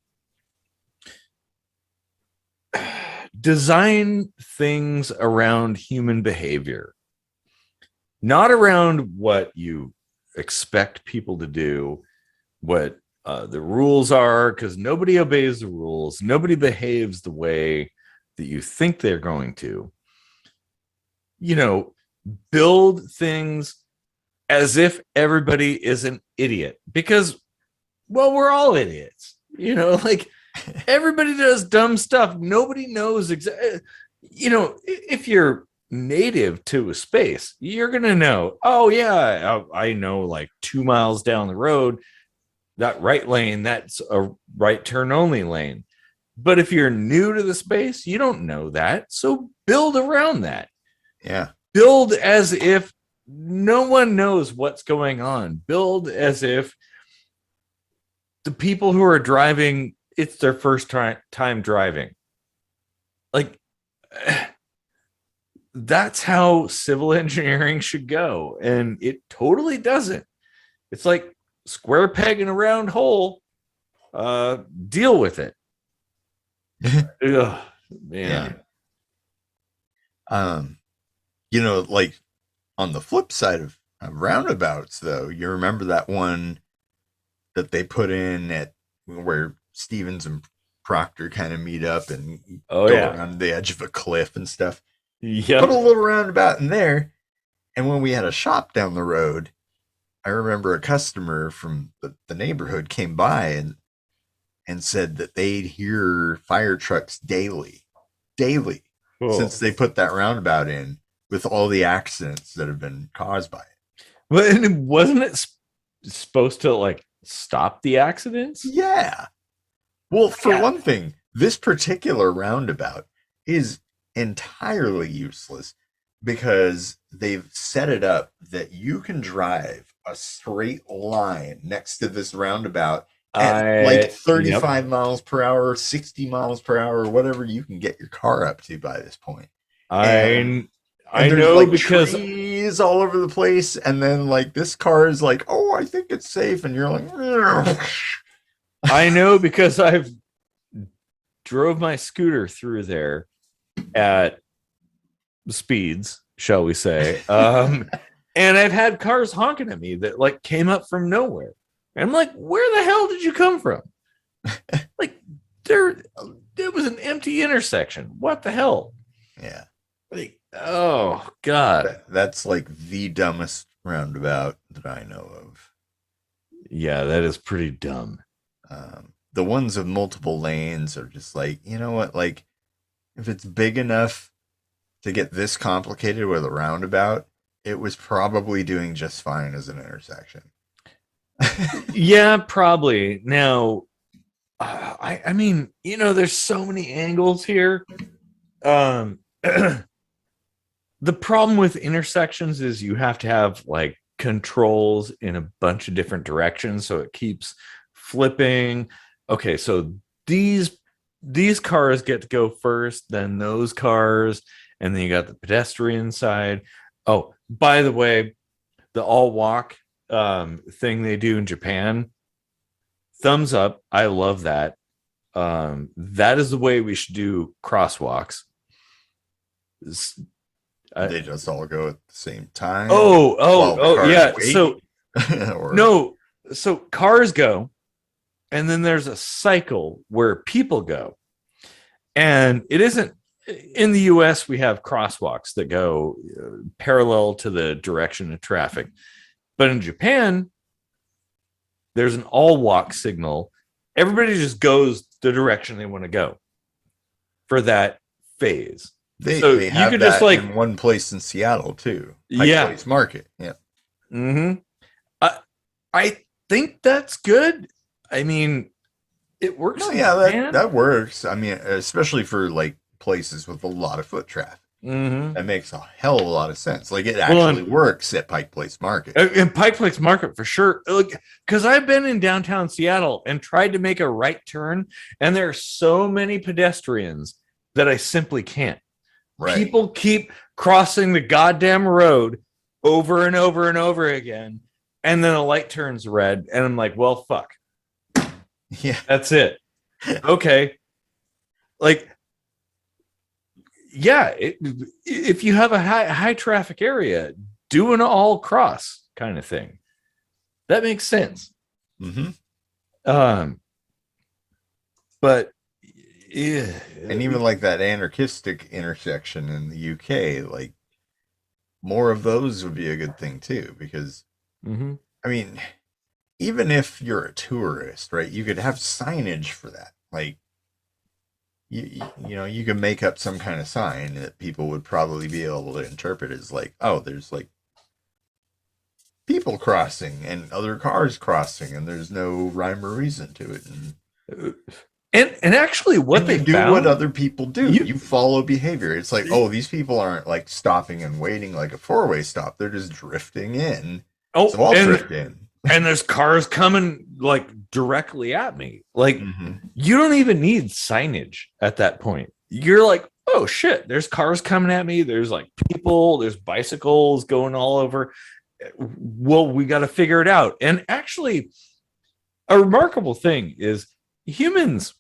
design things around human behavior, not around what you expect people to do, what the rules are, because nobody obeys the rules. Nobody behaves the way that you think they're going to. You know, build things as if everybody is an idiot, because, well, we're all idiots, like everybody does dumb stuff. Nobody knows exactly, if you're native to a space, you're going to know, oh yeah, I know like 2 miles down the road, that right lane, that's a right turn only lane. But if you're new to the space, you don't know that. So build around that. Yeah. Build as if no one knows what's going on. Build as if the people who are driving, it's their first time driving. Like, that's how civil engineering should go. And it totally doesn't. It's like square peg in a round hole. Deal with it. Ugh, man. Yeah. Like on the flip side of roundabouts, though, you remember that one that they put in at where Stevens and Proctor kind of meet up and go around the edge of a cliff and stuff. Yeah. Put a little roundabout in there. And when we had a shop down the road, I remember a customer from the neighborhood came by and said that they'd hear fire trucks daily, since they put that roundabout in, with all the accidents that have been caused by it. But wasn't it supposed to like stop the accidents? Yeah. Well, for one thing, this particular roundabout is entirely useless because they've set it up that you can drive a straight line next to this roundabout at like 35 miles per hour, 60 miles per hour, whatever you can get your car up to by this point. I know, like, because trees all over the place, and then like this car is like, oh, I think it's safe, and you're like, I know because I've drove my scooter through there at speeds, shall we say, and I've had cars honking at me that like came up from nowhere. And I'm like, where the hell did you come from? Like, it was an empty intersection. What the hell? Yeah. Like, oh God. That's like the dumbest roundabout that I know of. Yeah, that is pretty dumb. The ones with multiple lanes are just like, you know what? Like, if it's big enough to get this complicated with a roundabout, it was probably doing just fine as an intersection. Yeah, probably. Now, I mean, there's so many angles here. The problem with intersections is you have to have like controls in a bunch of different directions, so it keeps flipping. Okay, so these cars get to go first, then those cars, and then you got the pedestrian side. Oh, by the way, the all walk thing they do in Japan, thumbs up. I love that. That is the way we should do crosswalks. They just all go at the same time. Oh, yeah. Wait. So no, so cars go, and then there's a cycle where people go, and it isn't. In the US, we have crosswalks that go parallel to the direction of traffic. But in Japan, there's an all walk signal. Everybody just goes the direction they want to go for that phase. They have you could that just like in one place in Seattle too. Yeah. Place Market. Yeah. Mm-hmm. I think that's good. I mean, it works. No, yeah, that works. I mean, especially for like places with a lot of foot traffic. Mm-hmm. That makes a hell of a lot of sense. Like, it actually works at Pike Place Market. In Pike Place Market for sure. Look, because I've been in downtown Seattle and tried to make a right turn, and there are so many pedestrians that I simply can't. Right. People keep crossing the goddamn road over and over and over again, and then a light turns red, and I'm like, well, fuck. Yeah. That's it. Okay. Like, yeah, if you have a high traffic area, do an all cross kind of thing. That makes sense. Mm-hmm. But yeah, and even like that anarchistic intersection in the UK, like more of those would be a good thing too, because Mm-hmm. I mean, even if you're a tourist, right, you could have signage for that. Like, you could make up some kind of sign that people would probably be able to interpret as like, oh, there's like people crossing and other cars crossing, and there's no rhyme or reason to it. And actually, what they do found, what other people do. You follow behavior. It's like, oh, these people aren't like stopping and waiting like a four-way stop. They're just drifting in. Oh, so I'll drift in. And there's cars coming like directly at me. Like, you don't even need signage at that point. You're like, oh shit, there's cars coming at me. There's like people, there's bicycles going all over. Well, we got to figure it out. And actually, a remarkable thing is humans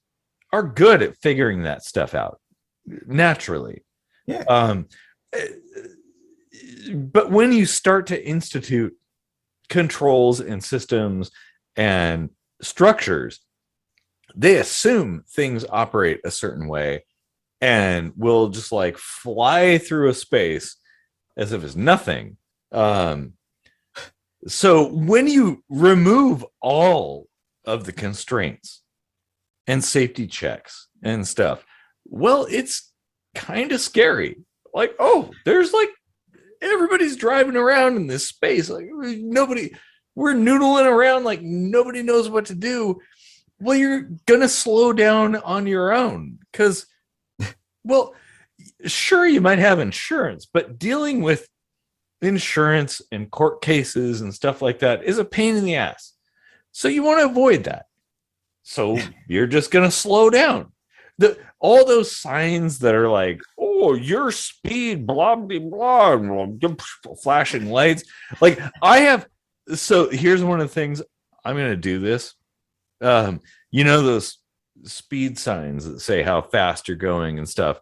are good at figuring that stuff out naturally. Yeah. But when you start to institute controls and systems and structures, they assume things operate a certain way and will just like fly through a space as if it's nothing. So when you remove all of the constraints and safety checks and stuff, well, it's kind of scary. Like, oh, there's like everybody's driving around in this space. Like we're noodling around like nobody knows what to do. Well, you're going to slow down on your own because, well, sure, you might have insurance, but dealing with insurance and court cases and stuff like that is a pain in the ass. So you want to avoid that. So you're just going to slow down. All those signs that are like, oh, your speed, blah, blah, blah, flashing lights. Like so here's one of the things I'm going to do this. Those speed signs that say how fast you're going and stuff.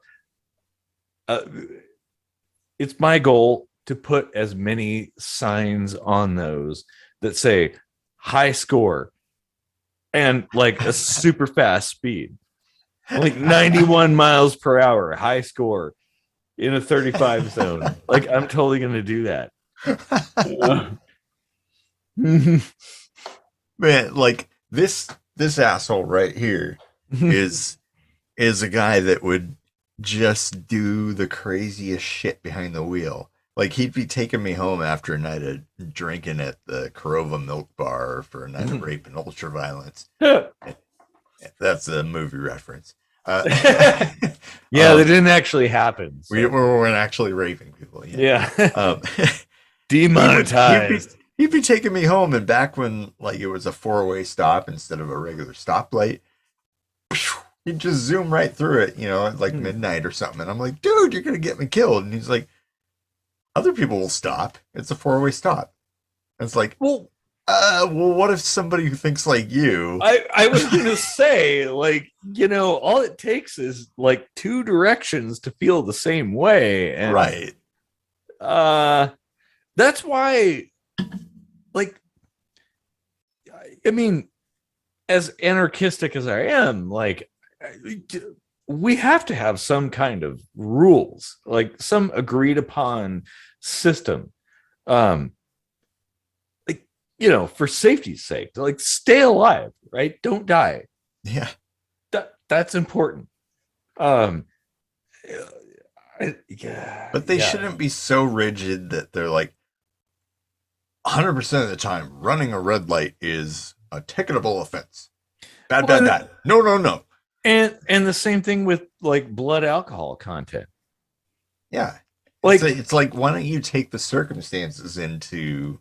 It's my goal to put as many signs on those that say high score and like a super fast speed, like 91 miles per hour, high score in a 35 zone. Like, I'm totally going to do that. Man, like this asshole right here is a guy that would just do the craziest shit behind the wheel. Like, he'd be taking me home after a night of drinking at the Corova Milk Bar for a night of rape and ultraviolence. That's a movie reference. Yeah, that didn't actually happen. So. We weren't actually raping people. Yeah. Demonetized. He'd be taking me home, and back when like it was a four-way stop instead of a regular stoplight, he'd just zoom right through it, at like midnight or something. And I'm like, dude, you're gonna get me killed. And he's like, other people will stop. It's a four-way stop. And it's like, well, what if somebody who thinks like you? I was gonna say, like, all it takes is like two directions to feel the same way, and right. That's why, like, I mean, as anarchistic as I am, like, we have to have some kind of rules, like some agreed upon system, for safety's sake, to like stay alive, right? Don't die. Yeah. That's important. But they shouldn't be so rigid that they're like 100% of the time running a red light is a ticketable offense. Bad. No. And the same thing with like blood alcohol content. Yeah. Like it's like, why don't you take the circumstances into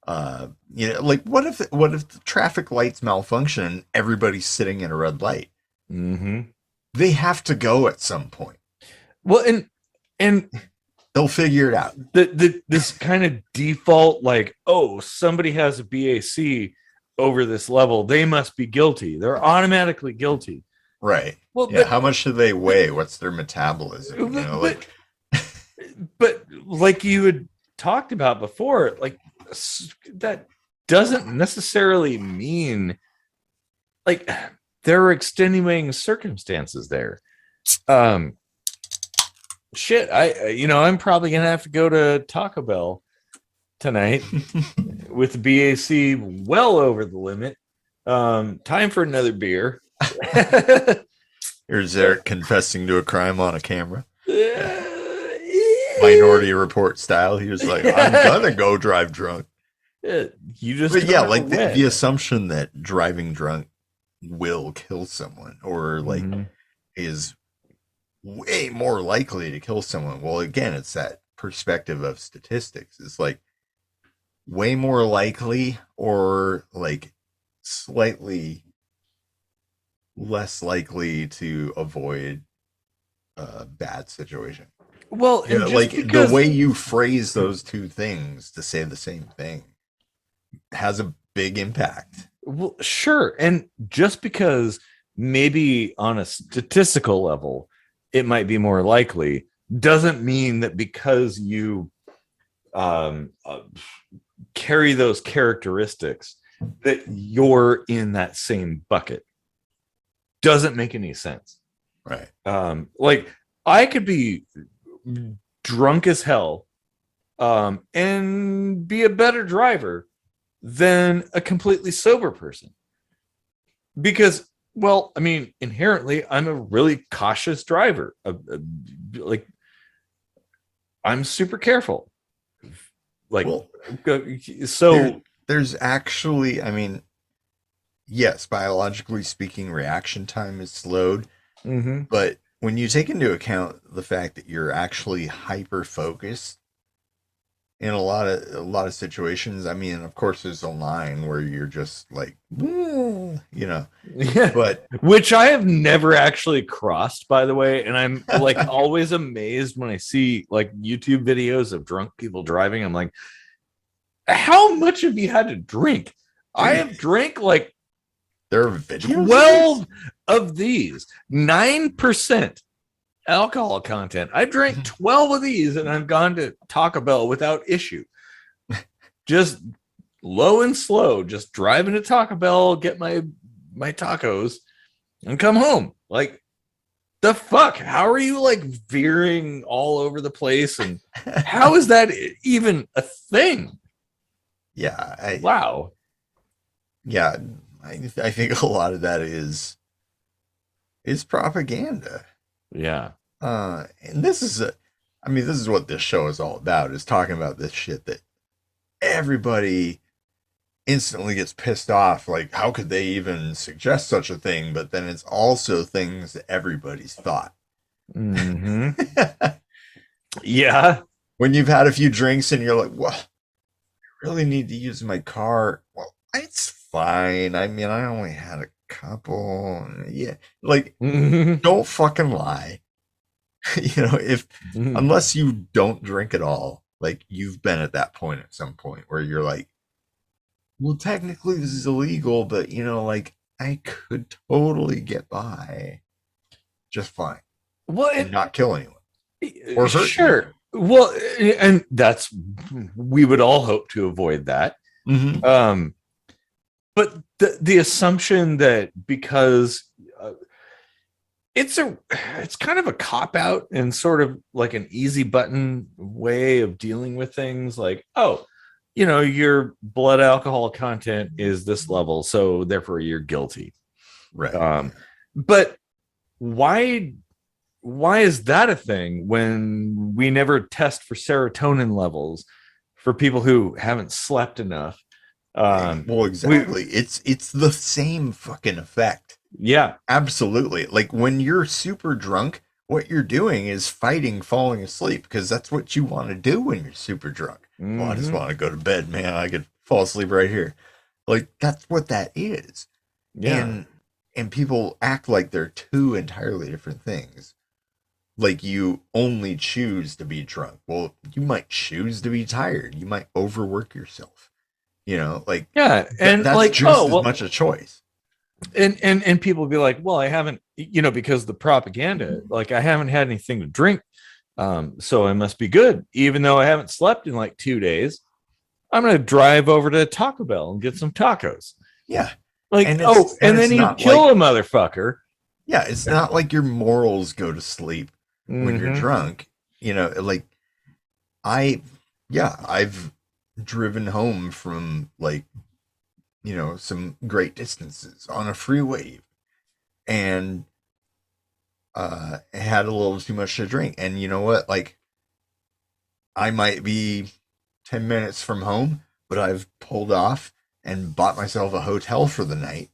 like what if the traffic lights malfunction and everybody's sitting in a red light? Mm-hmm. They have to go at some point. Well, and they'll figure it out. This kind of default, like, oh, somebody has a BAC over this level, they must be guilty. They're automatically guilty. Right. Well, yeah. How much do they weigh? What's their metabolism? But like you had talked about before, like that doesn't necessarily mean like there are extenuating circumstances there. Shit, I'm probably gonna have to go to Taco Bell tonight with BAC well over the limit. Time for another beer. Here's Eric confessing to a crime on a camera. Minority Report style. He was like, I'm gonna go drive drunk. You just But yeah, like the assumption that driving drunk will kill someone or like is way more likely to kill someone. Well, again, it's that perspective of statistics. It's like way more likely or like slightly less likely to avoid a bad situation. Well, You know, like the way you phrase those two things to say the same thing has a big impact. Well, sure. And just because maybe on a statistical level it might be more likely doesn't mean that because you carry those characteristics that you're in that same bucket. Doesn't make any sense. Right. Like I could be drunk as hell and be a better driver than a completely sober person. Because, well, I mean, inherently, I'm a really cautious driver. Like, I'm super careful. Like, well, so there's actually, I mean, yes, biologically speaking, reaction time is slowed, but when you take into account the fact that you're actually hyper focused in a lot of situations, I mean, of course, there's a line where you're just like, you know, yeah, but which I have never actually crossed, by the way, and I'm like always amazed when I see like YouTube videos of drunk people driving. I'm like, how much have you had to drink? I have drank like there are videos 12 of these, 9% alcohol content. I drank 12 of these and I've gone to Taco Bell without issue. Just low and slow, just driving to Taco Bell, get my tacos and come home. Like, the fuck? How are you like veering all over the place? And how is that even a thing? Yeah. Wow. Yeah. I think a lot of that is propaganda. Yeah. And this is this is what this show is all about, is talking about this shit that everybody instantly gets pissed off. Like, how could they even suggest such a thing? But then it's also things that everybody's thought. Yeah. When you've had a few drinks and you're like, well, I really need to use my car. Well, it's fine. I mean, I only had a couple. Yeah. Like, don't fucking lie. You know, unless you don't drink at all, like you've been at that point at some point where you're like, well, technically this is illegal, but you know, like I could totally get by just fine. Well, and not kill anyone or hurt sure anyone. Well, and that's, we would all hope to avoid that. But the assumption that because it's kind of a cop out and sort of like an easy button way of dealing with things, like, oh, you know, your blood alcohol content is this level, so therefore you're guilty. Right. But why is that a thing when we never test for serotonin levels for people who haven't slept enough? Well, exactly. It's the same fucking effect. Yeah, absolutely. Like when you're super drunk, what you're doing is fighting falling asleep, because that's what you want to do when you're super drunk. Well, I just want to go to bed, man. I could fall asleep right here. Like that's what that is. Yeah. And people act like they're two entirely different things. Like you only choose to be drunk. Well, you might choose to be tired. You might overwork yourself. You know, like, yeah, and that's like, just as much a choice. And people be like, well, I haven't, you know, because the propaganda, like I haven't had anything to drink, so I must be good, even though I haven't slept in like 2 days. I'm gonna drive over to Taco Bell and get some tacos. Yeah, like, and then you kill a motherfucker. Yeah, it's not like your morals go to sleep when you're drunk. You know, like I've driven home from like, some great distances on a freeway and had a little too much to drink. And you know what? Like, I might be 10 minutes from home, but I've pulled off and bought myself a hotel for the night.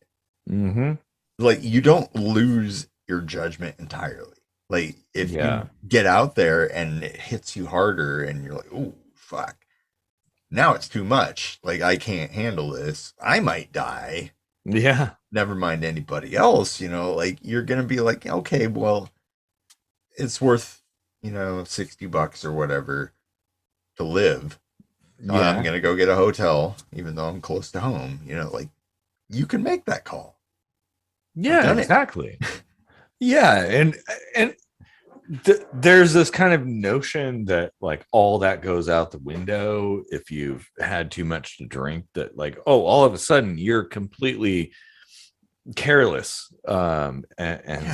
Mm-hmm. Like, you don't lose your judgment entirely. Like, if Yeah. you get out there and it hits you harder and you're like, oh, fuck. Now it's too much. Like, I can't handle this. I might die. Yeah. Never mind anybody else, like, you're going to be like, okay, well, it's worth, $60 or whatever to live. So I'm Yeah. going to go get a hotel, even though I'm close to home. Like, you can make that call. Yeah, exactly. Yeah. And there's this kind of notion that like all that goes out the window if you've had too much to drink, that like, oh, all of a sudden you're completely careless and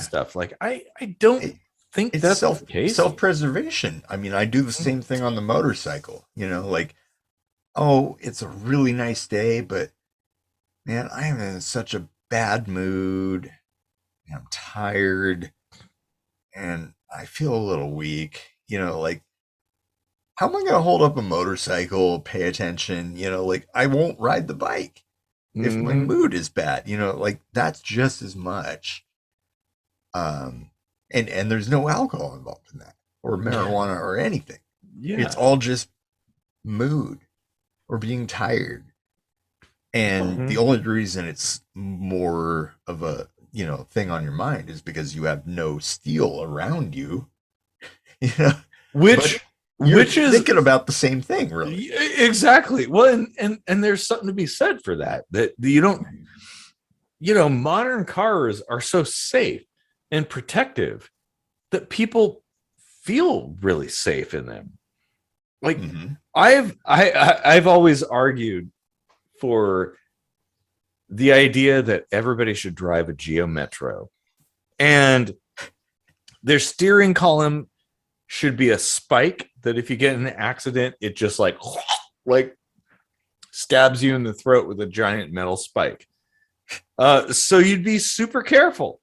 stuff. Like I don't think it's that's the case. self-preservation. I mean, I do the same thing on the motorcycle, like, oh, it's a really nice day, but man, I am in such a bad mood. I'm tired and I feel a little weak, like, how am I going to hold up a motorcycle, pay attention? Like, I won't ride the bike if my mood is bad, like, that's just as much. And there's no alcohol involved in that, or marijuana or anything. Yeah. It's all just mood or being tired. And the only reason it's more of a, thing on your mind is because you have no steel around you, which is thinking about the same thing, really. Exactly. Well, and there's something to be said for that you don't, modern cars are so safe and protective that people feel really safe in them. Like, I've always argued for the idea that everybody should drive a Geo Metro, and their steering column should be a spike that if you get in an accident, it just like stabs you in the throat with a giant metal spike. So you'd be super careful.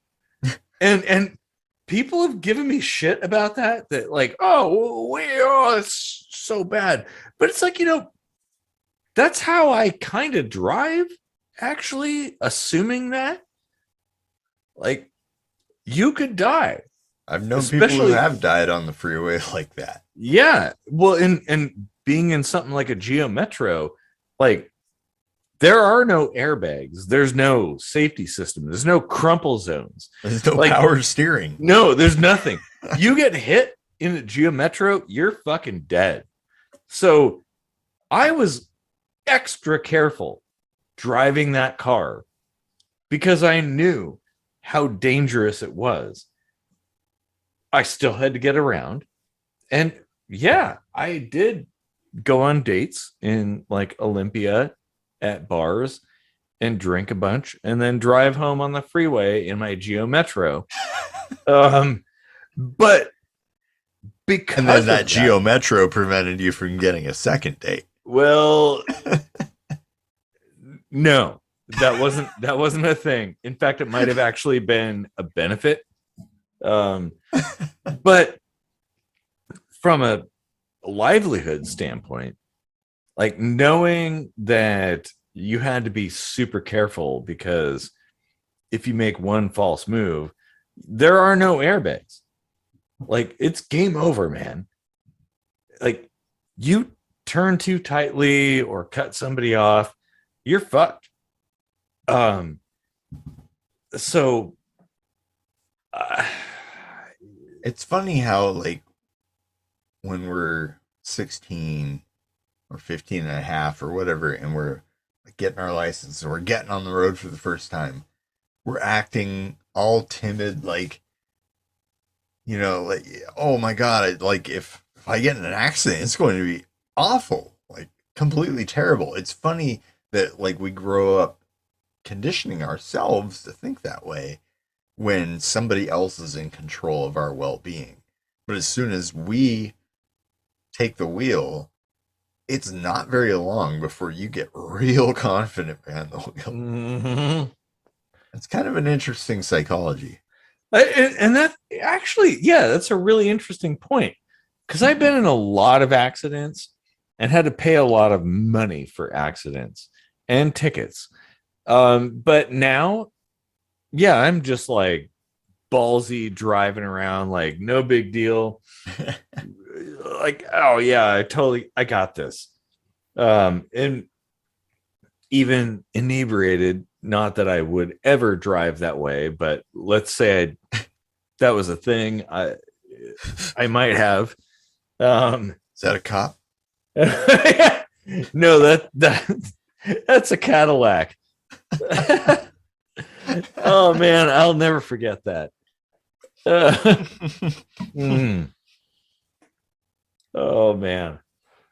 And people have given me shit about that like, oh, it's so bad. But it's like, that's how I kind of drive, actually, assuming that. Like, you could die. I've known people who have died on the freeway like that. Yeah. Well, and being in something like a Geo Metro, like, there are no airbags. There's no safety system. There's no crumple zones. There's no power steering. No, there's nothing. You get hit in a Geo Metro, you're fucking dead. So I was extra careful driving that car because I knew how dangerous it was. I still had to get around. And yeah, I did go on dates in like Olympia at bars and drink a bunch and then drive home on the freeway in my Geo Metro. But because and then that Geo Metro prevented you from getting a second date. Well, no, that wasn't a thing. In fact, it might have actually been a benefit. But from a livelihood standpoint, like, knowing that you had to be super careful because if you make one false move, there are no airbags. Like, it's game over, man. Like, you turn too tightly or cut somebody off, you're fucked. So it's funny how, like, when we're 16 or 15 and a half or whatever, and we're getting our license and we're getting on the road for the first time, we're acting all timid, like, like, oh my God, like, if I get in an accident, it's going to be awful, like, completely terrible. It's funny that, like, we grow up conditioning ourselves to think that way when somebody else is in control of our well-being. But as soon as we take the wheel, it's not very long before you get real confident behind the wheel. Mhm. It's kind of an interesting psychology. And that actually, yeah, that's a really interesting point, because I've been in a lot of accidents and had to pay a lot of money for accidents and tickets. But now, yeah, I'm just like ballsy driving around, like no big deal. Like, oh yeah, I got this. And even inebriated, not that I would ever drive that way, but let's say that was a thing, I might have. Is that a cop? No, that's a Cadillac. Oh man, I'll never forget that. Mm. Oh man.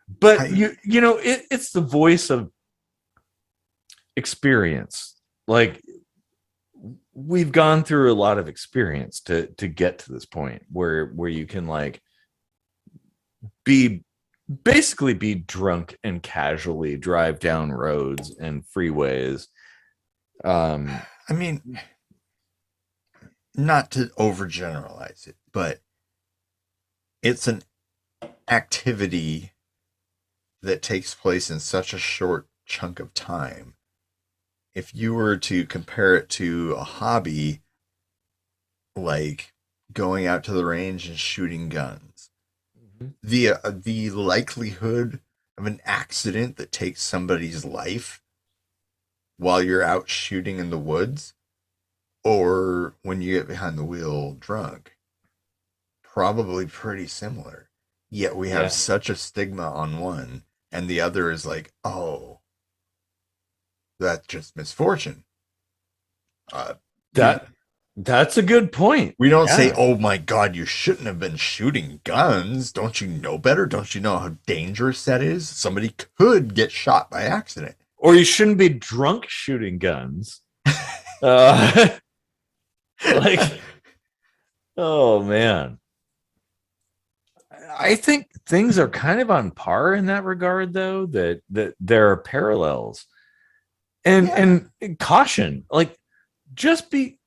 But you know, it's the voice of experience. Like, we've gone through a lot of experience to get to this point where you can like be basically be drunk and casually drive down roads and freeways. I mean, not to overgeneralize it, but it's an activity that takes place in such a short chunk of time. If you were to compare it to a hobby like going out to the range and shooting guns, the likelihood of an accident that takes somebody's life while you're out shooting in the woods or when you get behind the wheel drunk, probably pretty similar. Yet we have such a stigma on one, and the other is like, oh, that's just misfortune. That's a good point. We don't say, oh my God, you shouldn't have been shooting guns. Don't you know better? Don't you know how dangerous that is? Somebody could get shot by accident. Or you shouldn't be drunk shooting guns. Like, oh man. I think things are kind of on par in that regard, though, that there are parallels. And caution, like, just be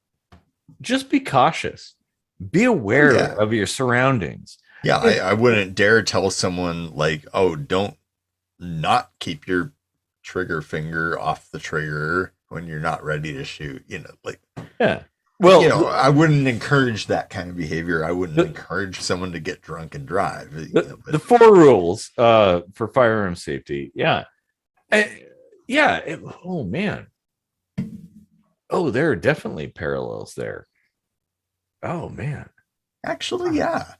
cautious. Be aware of your surroundings. Yeah, I wouldn't dare tell someone like, oh, don't not keep your trigger finger off the trigger when you're not ready to shoot. You know, like, yeah. Well, you know, I wouldn't encourage that kind of behavior. I wouldn't encourage someone to get drunk and drive. The 4 rules for firearm safety. Yeah. Oh man. Oh, there are definitely parallels there. Oh man. Actually, yeah.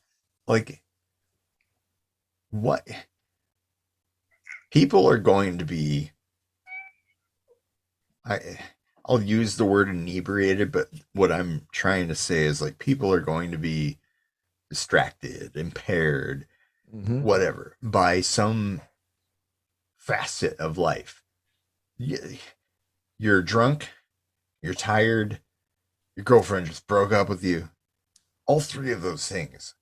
Like, what people are going to be, I'll use the word inebriated, but what I'm trying to say is like people are going to be distracted, impaired, whatever, by some facet of life. You're drunk, you're tired, your girlfriend just broke up with you. All 3 of those things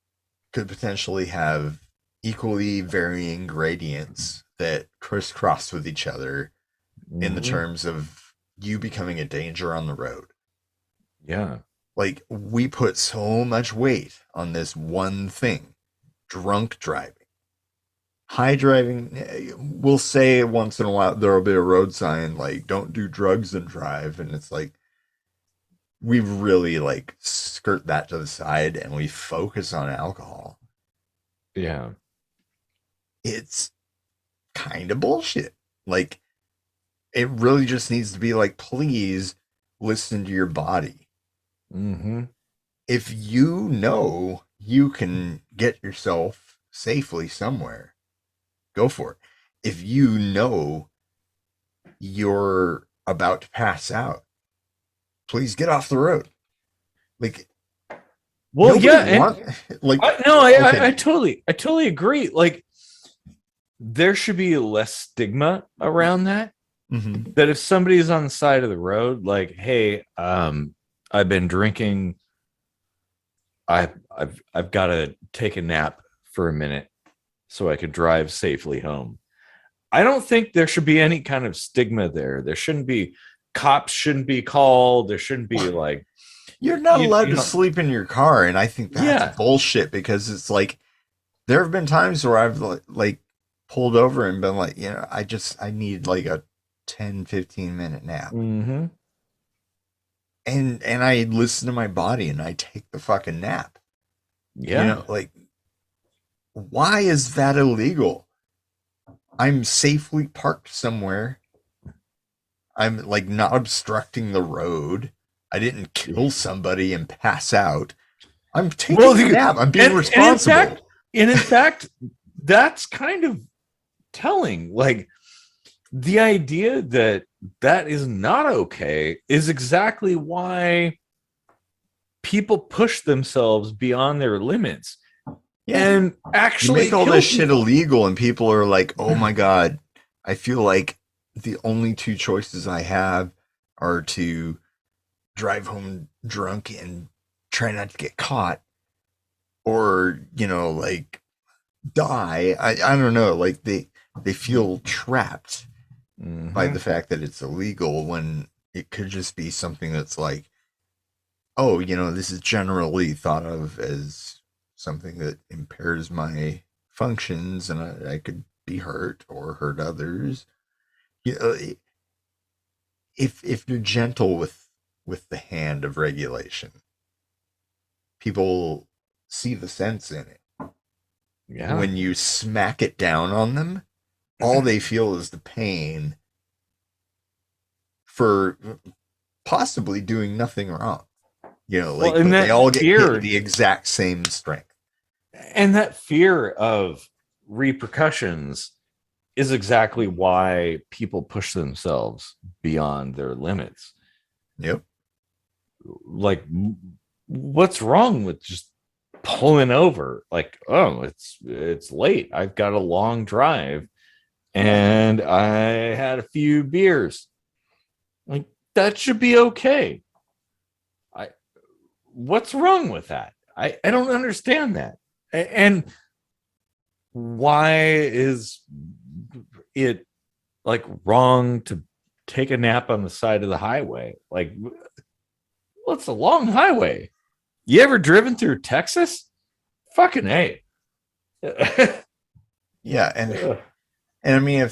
could potentially have equally varying gradients that crisscross with each other in the terms of you becoming a danger on the road. Yeah. Like, we put so much weight on this one thing, drunk driving. High driving, we'll say once in a while there'll be a road sign like, don't do drugs and drive. And it's like, we really like skirt that to the side and we focus on alcohol. Yeah. It's kind of bullshit. Like, it really just needs to be like, please listen to your body. If you know you can get yourself safely somewhere, go for it. If you know you're about to pass out, please get off the road. Like, well, yeah, I totally agree. Like, there should be less stigma around that. That if somebody's on the side of the road, like, hey, I've been drinking, I've got to take a nap for a minute so I could drive safely home. I don't think there should be any kind of stigma there. There shouldn't be, cops shouldn't be called. There shouldn't be like, You're not allowed you to know, sleep in your car, and I think that's yeah. bullshit because it's like there have been times where I've like pulled over and been like, I need like a 10-15 minute nap. Mm-hmm. And I listen to my body and I take the fucking nap. Yeah. Like, why is that illegal? I'm safely parked somewhere. I'm like not obstructing the road. I didn't kill somebody and pass out. I'm taking a nap. I'm being responsible. And in fact, that's kind of telling. Like, the idea that that is not okay is exactly why people push themselves beyond their limits. Yeah. And actually, you make all this shit illegal, and people are like, "Oh my god, I feel like the only two choices I have are to drive home drunk and try not to get caught, or like die." I don't know. Like they feel trapped by the fact that it's illegal when it could just be something that's like, oh, this is generally thought of as something that impairs my functions and I could be hurt or hurt others. If you're gentle with the hand of regulation, people see the sense in it. Yeah. When you smack it down on them, all they feel is the pain for possibly doing nothing wrong. Like they all get hit the exact same strength. And that fear of repercussions is exactly why people push themselves beyond their limits. Yep. Like, what's wrong with just pulling over? Like, oh, it's late. I've got a long drive and I had a few beers. Like, that should be okay. What's wrong with that? I don't understand that. And why is it like wrong to take a nap on the side of the highway? Like, well, it's a long highway. You ever driven through Texas? Fucking A. Yeah, and I mean,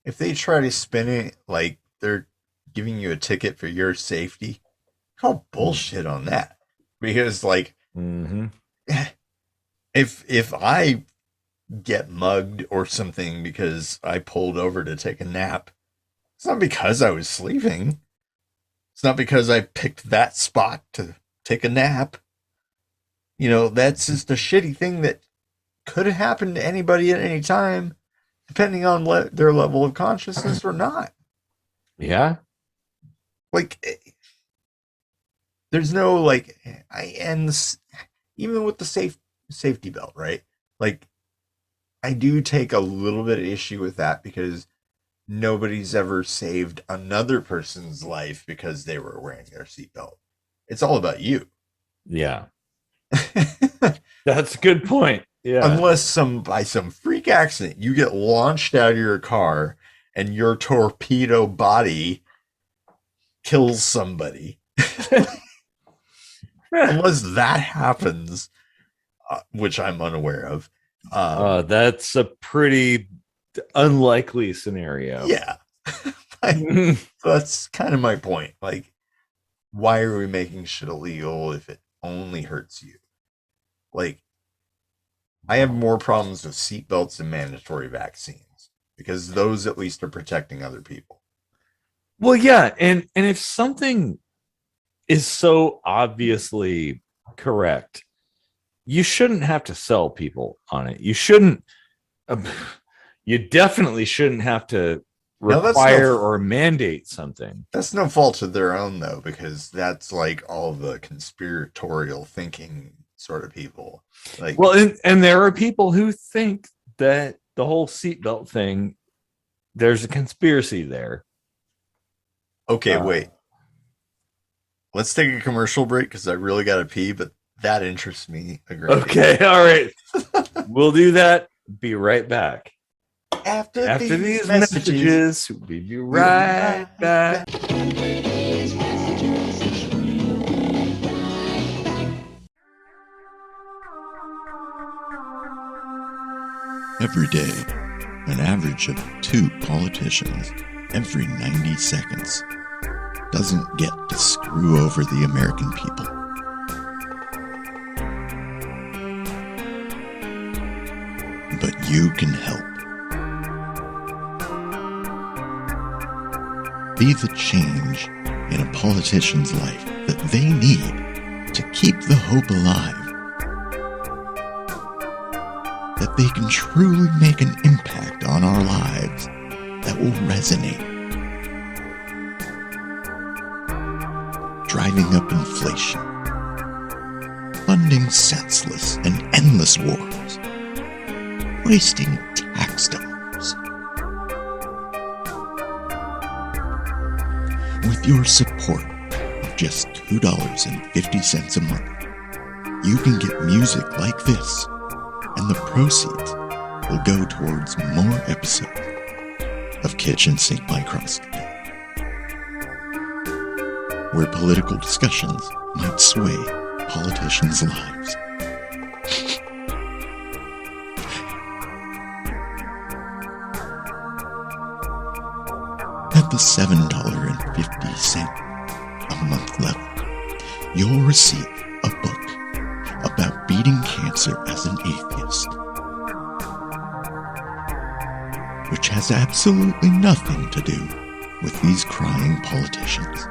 if they try to spin it like they're giving you a ticket for your safety, call bullshit on that. Because like, if I get mugged or something because I pulled over to take a nap, it's not because I was sleeping. It's not because I picked that spot to take a nap. That's just a shitty thing that could have happened to anybody at any time, depending on their level of consciousness or not. Yeah. Like, there's no like, even with the safety belt, right? Like, I do take a little bit of issue with that because nobody's ever saved another person's life because they were wearing their seatbelt. It's all about you. Yeah. That's a good point. Yeah. Unless by some freak accident you get launched out of your car and your torpedo body kills somebody. Unless that happens, which I'm unaware of. That's a pretty unlikely scenario. Yeah. So that's kind of my point. Like, why are we making shit illegal if it only hurts you? Like, I have more problems with seatbelts and mandatory vaccines because those at least are protecting other people. Well, yeah, and if something is so obviously correct, you shouldn't have to sell people on it. You shouldn't. You definitely shouldn't have to require or mandate something. That's no fault of their own, though, because that's like all the conspiratorial thinking sort of people. Like, well, and there are people who think that the whole seatbelt thing, there's a conspiracy there. Okay, wait. Let's take a commercial break because I really got to pee, but that interests me a great deal. Okay, all right. We'll do that. Be right back. After these messages, we'll be right back. Every day, an average of 2 politicians every 90 seconds doesn't get to screw over the American people. But you can help. Be the change in a politician's life that they need to keep the hope alive. That they can truly make an impact on our lives that will resonate. Driving up inflation, funding senseless and endless wars, wasting tax dollars. With your support of just $2.50 a month, you can get music like this, and the proceeds will go towards more episodes of Kitchen Sink Microscopy, where political discussions might sway politicians' lives. At the $7.50 a month level, you'll receive a book about beating cancer as an atheist, which has absolutely nothing to do with these crying politicians.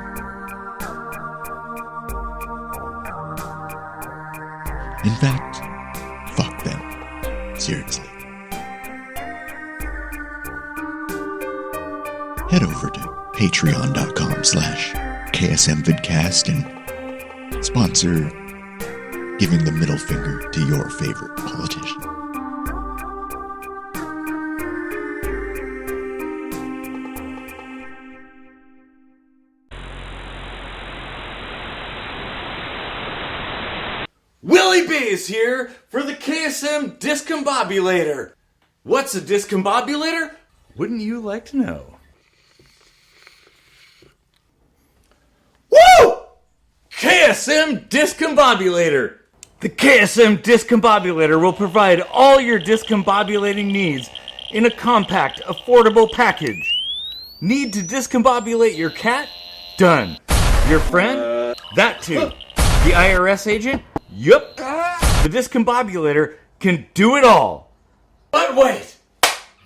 In fact, fuck them. Seriously. Head over to patreon.com/KSMvidcast and sponsor giving the middle finger to your favorite politician. Willie B is here for the KSM Discombobulator. What's a discombobulator? Wouldn't you like to know? Woo! KSM Discombobulator. The KSM Discombobulator will provide all your discombobulating needs in a compact, affordable package. Need to discombobulate your cat? Done. Your friend? That too. The IRS agent? Yup. The discombobulator can do it all. But wait,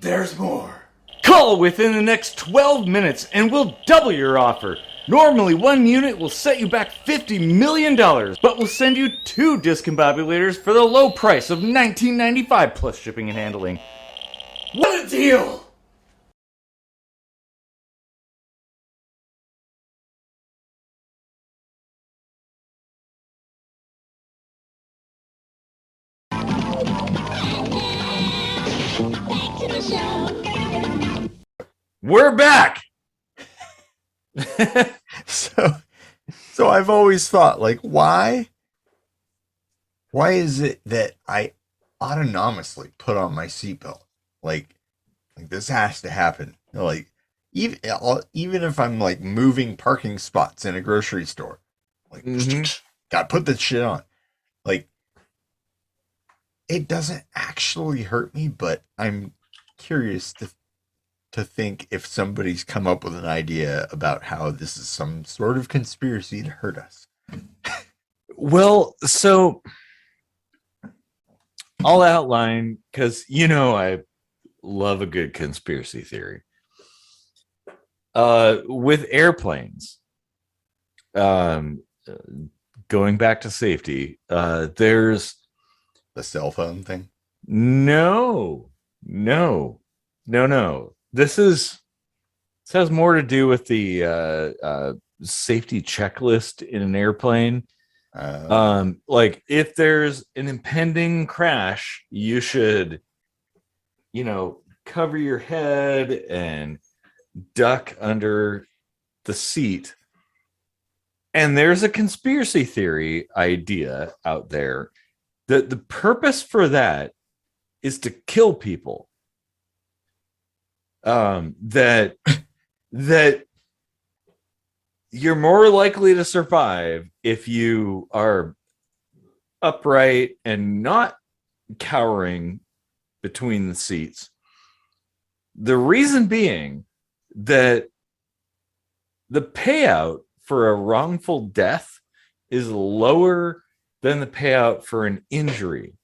there's more. Call within the next 12 minutes and we'll double your offer. Normally, one unit will set you back $50 million, but we'll send you 2 discombobulators for the low price of $19.95 plus shipping and handling. What a deal! We're back! So I've always thought, like, why is it that I autonomously put on my seatbelt? Like this has to happen. Like, even if I'm like moving parking spots in a grocery store, like, gotta put this shit on. Like, it doesn't actually hurt me, but I'm curious to think if somebody's come up with an idea about how this is some sort of conspiracy to hurt us. Well, so I'll outline, because I love a good conspiracy theory. With airplanes, going back to safety, there's the cell phone thing. No. This has more to do with the safety checklist in an airplane. Like, if there's an impending crash, you should, cover your head and duck under the seat. And there's a conspiracy theory idea out there that the purpose for that is to kill people. that you're more likely to survive if you are upright and not cowering between the seats. The reason being that the payout for a wrongful death is lower than the payout for an injury.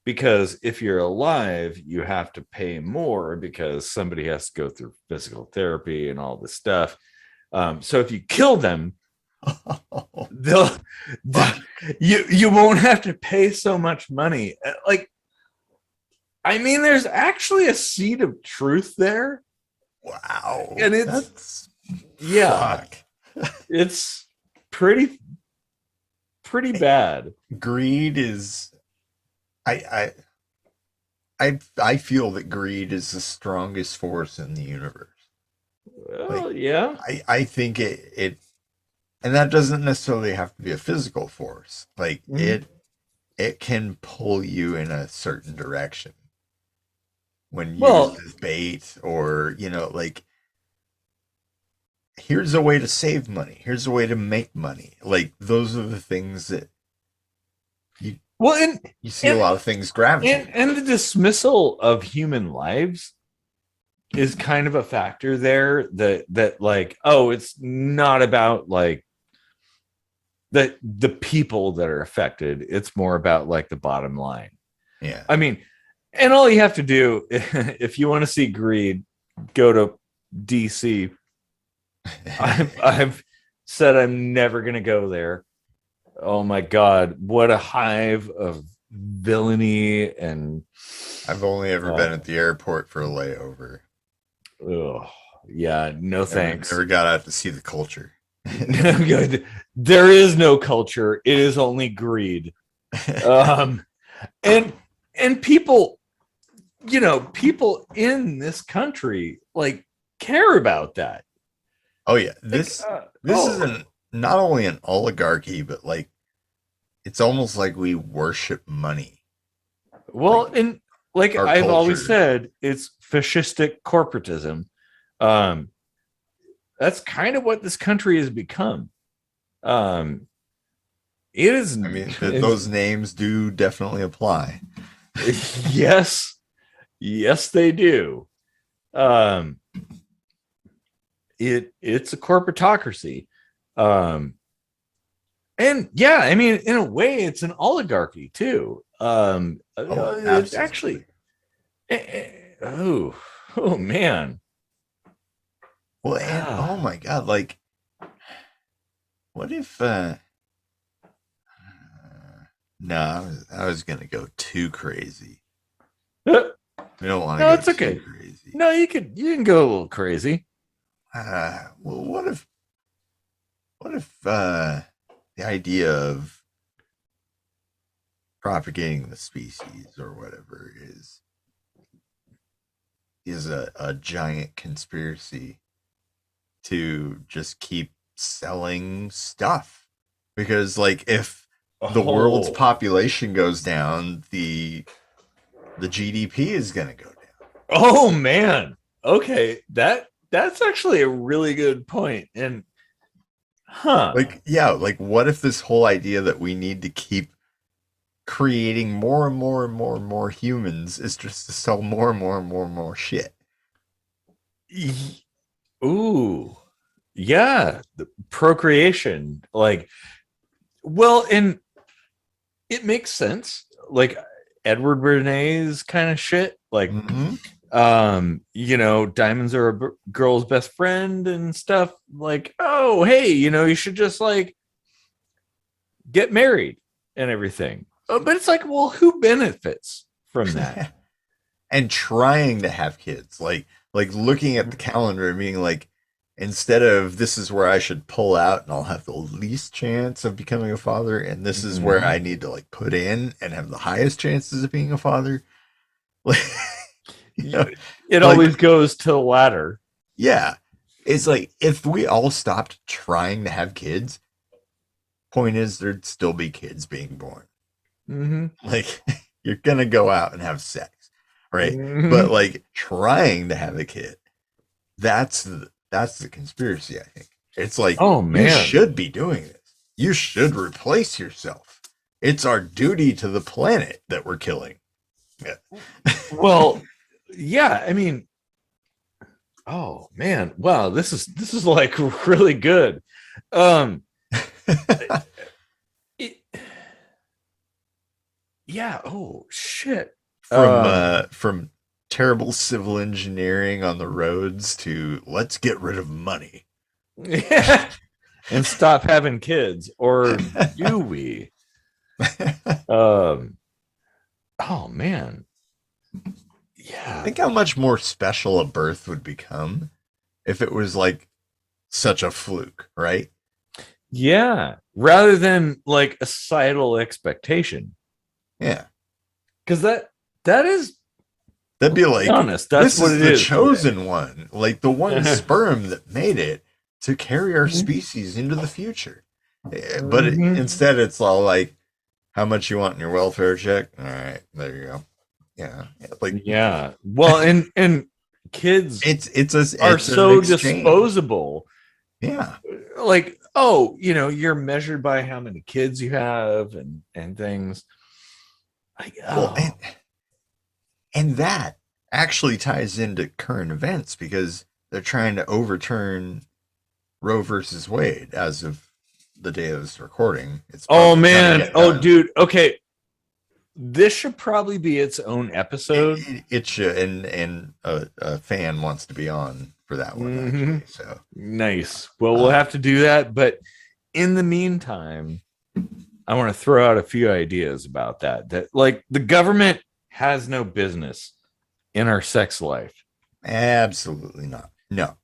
Because if you're alive, you have to pay more because somebody has to go through physical therapy and all this stuff. So if you kill them, you won't have to pay so much money. Like, I mean, there's actually a seed of truth there. Wow. And it's it's pretty bad. Greed is I feel that greed is the strongest force in the universe. Well, yeah. I think it and that doesn't necessarily have to be a physical force. Like it can pull you in a certain direction when used as bait, or like, here's a way to save money, here's a way to make money. Like, those are the things that you see a lot of things gravitate. And the dismissal of human lives is kind of a factor there, that like, oh, it's not about like the people that are affected, it's more about like the bottom line. Yeah. I mean, and all you have to do if you want to see greed, go to DC. I've said I'm never going to go there. Oh my God, what a hive of villainy. And I've only ever been at the airport for a layover. Oh, yeah, no thanks. Never got out to see the culture. There is no culture. It is only greed. And people, people in this country like care about that. Oh yeah, this is not only an oligarchy, but like, it's almost like we worship money. Well, and like I've always said, it's fascistic corporatism. That's kind of what this country has become. It is. I mean, those names do definitely apply. Yes, they do. It's a corporatocracy. And yeah, I mean, in a way, it's an oligarchy too. It's actually, oh man. Well, and oh my God, like, what if? No, I was gonna go too crazy. We don't want to. No, it's okay. Crazy. No, you can go a little crazy. Well, what if the idea of propagating the species or whatever is a giant conspiracy to just keep selling stuff? Because like, if the world's population goes down, the GDP is going to go down. Oh man. Okay. That's actually a really good point. And like, yeah, like, what if this whole idea that we need to keep creating more and more and more and more humans is just to sell more and more and more and more shit? Ooh. Yeah, the procreation, like, well, and it makes sense, like Edward Bernays kind of shit, like, diamonds are a girl's best friend and stuff, like, oh hey, you should just like get married and everything. But it's like, well, who benefits from that? And trying to have kids, like looking at the calendar and being like, instead of this is where I should pull out and I'll have the least chance of becoming a father, and this is where I need to like put in and have the highest chances of being a father. Like, it always goes to the latter. Yeah. It's like, if we all stopped trying to have kids, point is there'd still be kids being born. Like, you're gonna go out and have sex, right? But like, trying to have a kid, that's the conspiracy, I think. It's like, Oh you man. should be doing this. You should replace yourself. It's our duty to the planet that we're killing. Yeah. Well, yeah, I mean, oh man, wow, this is like really good. It, yeah, oh shit. From terrible civil engineering on the roads to let's get rid of money. Yeah. And stop having kids, or do we? Oh man. Yeah. Think how much more special a birth would become if it was like such a fluke, right? Yeah. Rather than like a societal expectation. Yeah. Because that is, That'd be like, honest, that's this what is it the is chosen one, like the one sperm that made it to carry our species into the future. But instead, it's all like, how much you want in your welfare check? All right, there you go. Yeah, like yeah. Well, and kids are it's so disposable. Yeah, Like, oh, you're measured by how many kids you have and things. Like, oh. Well, and that actually ties into current events because they're trying to overturn Roe versus Wade as of the day of this recording. Oh man. Oh dude. Okay. This should probably be its own episode. It should, and a fan wants to be on for that one. Actually, so nice. Well, we'll have to do that. But in the meantime, I want to throw out a few ideas about that. That like the government has no business in our sex life. Absolutely not. No.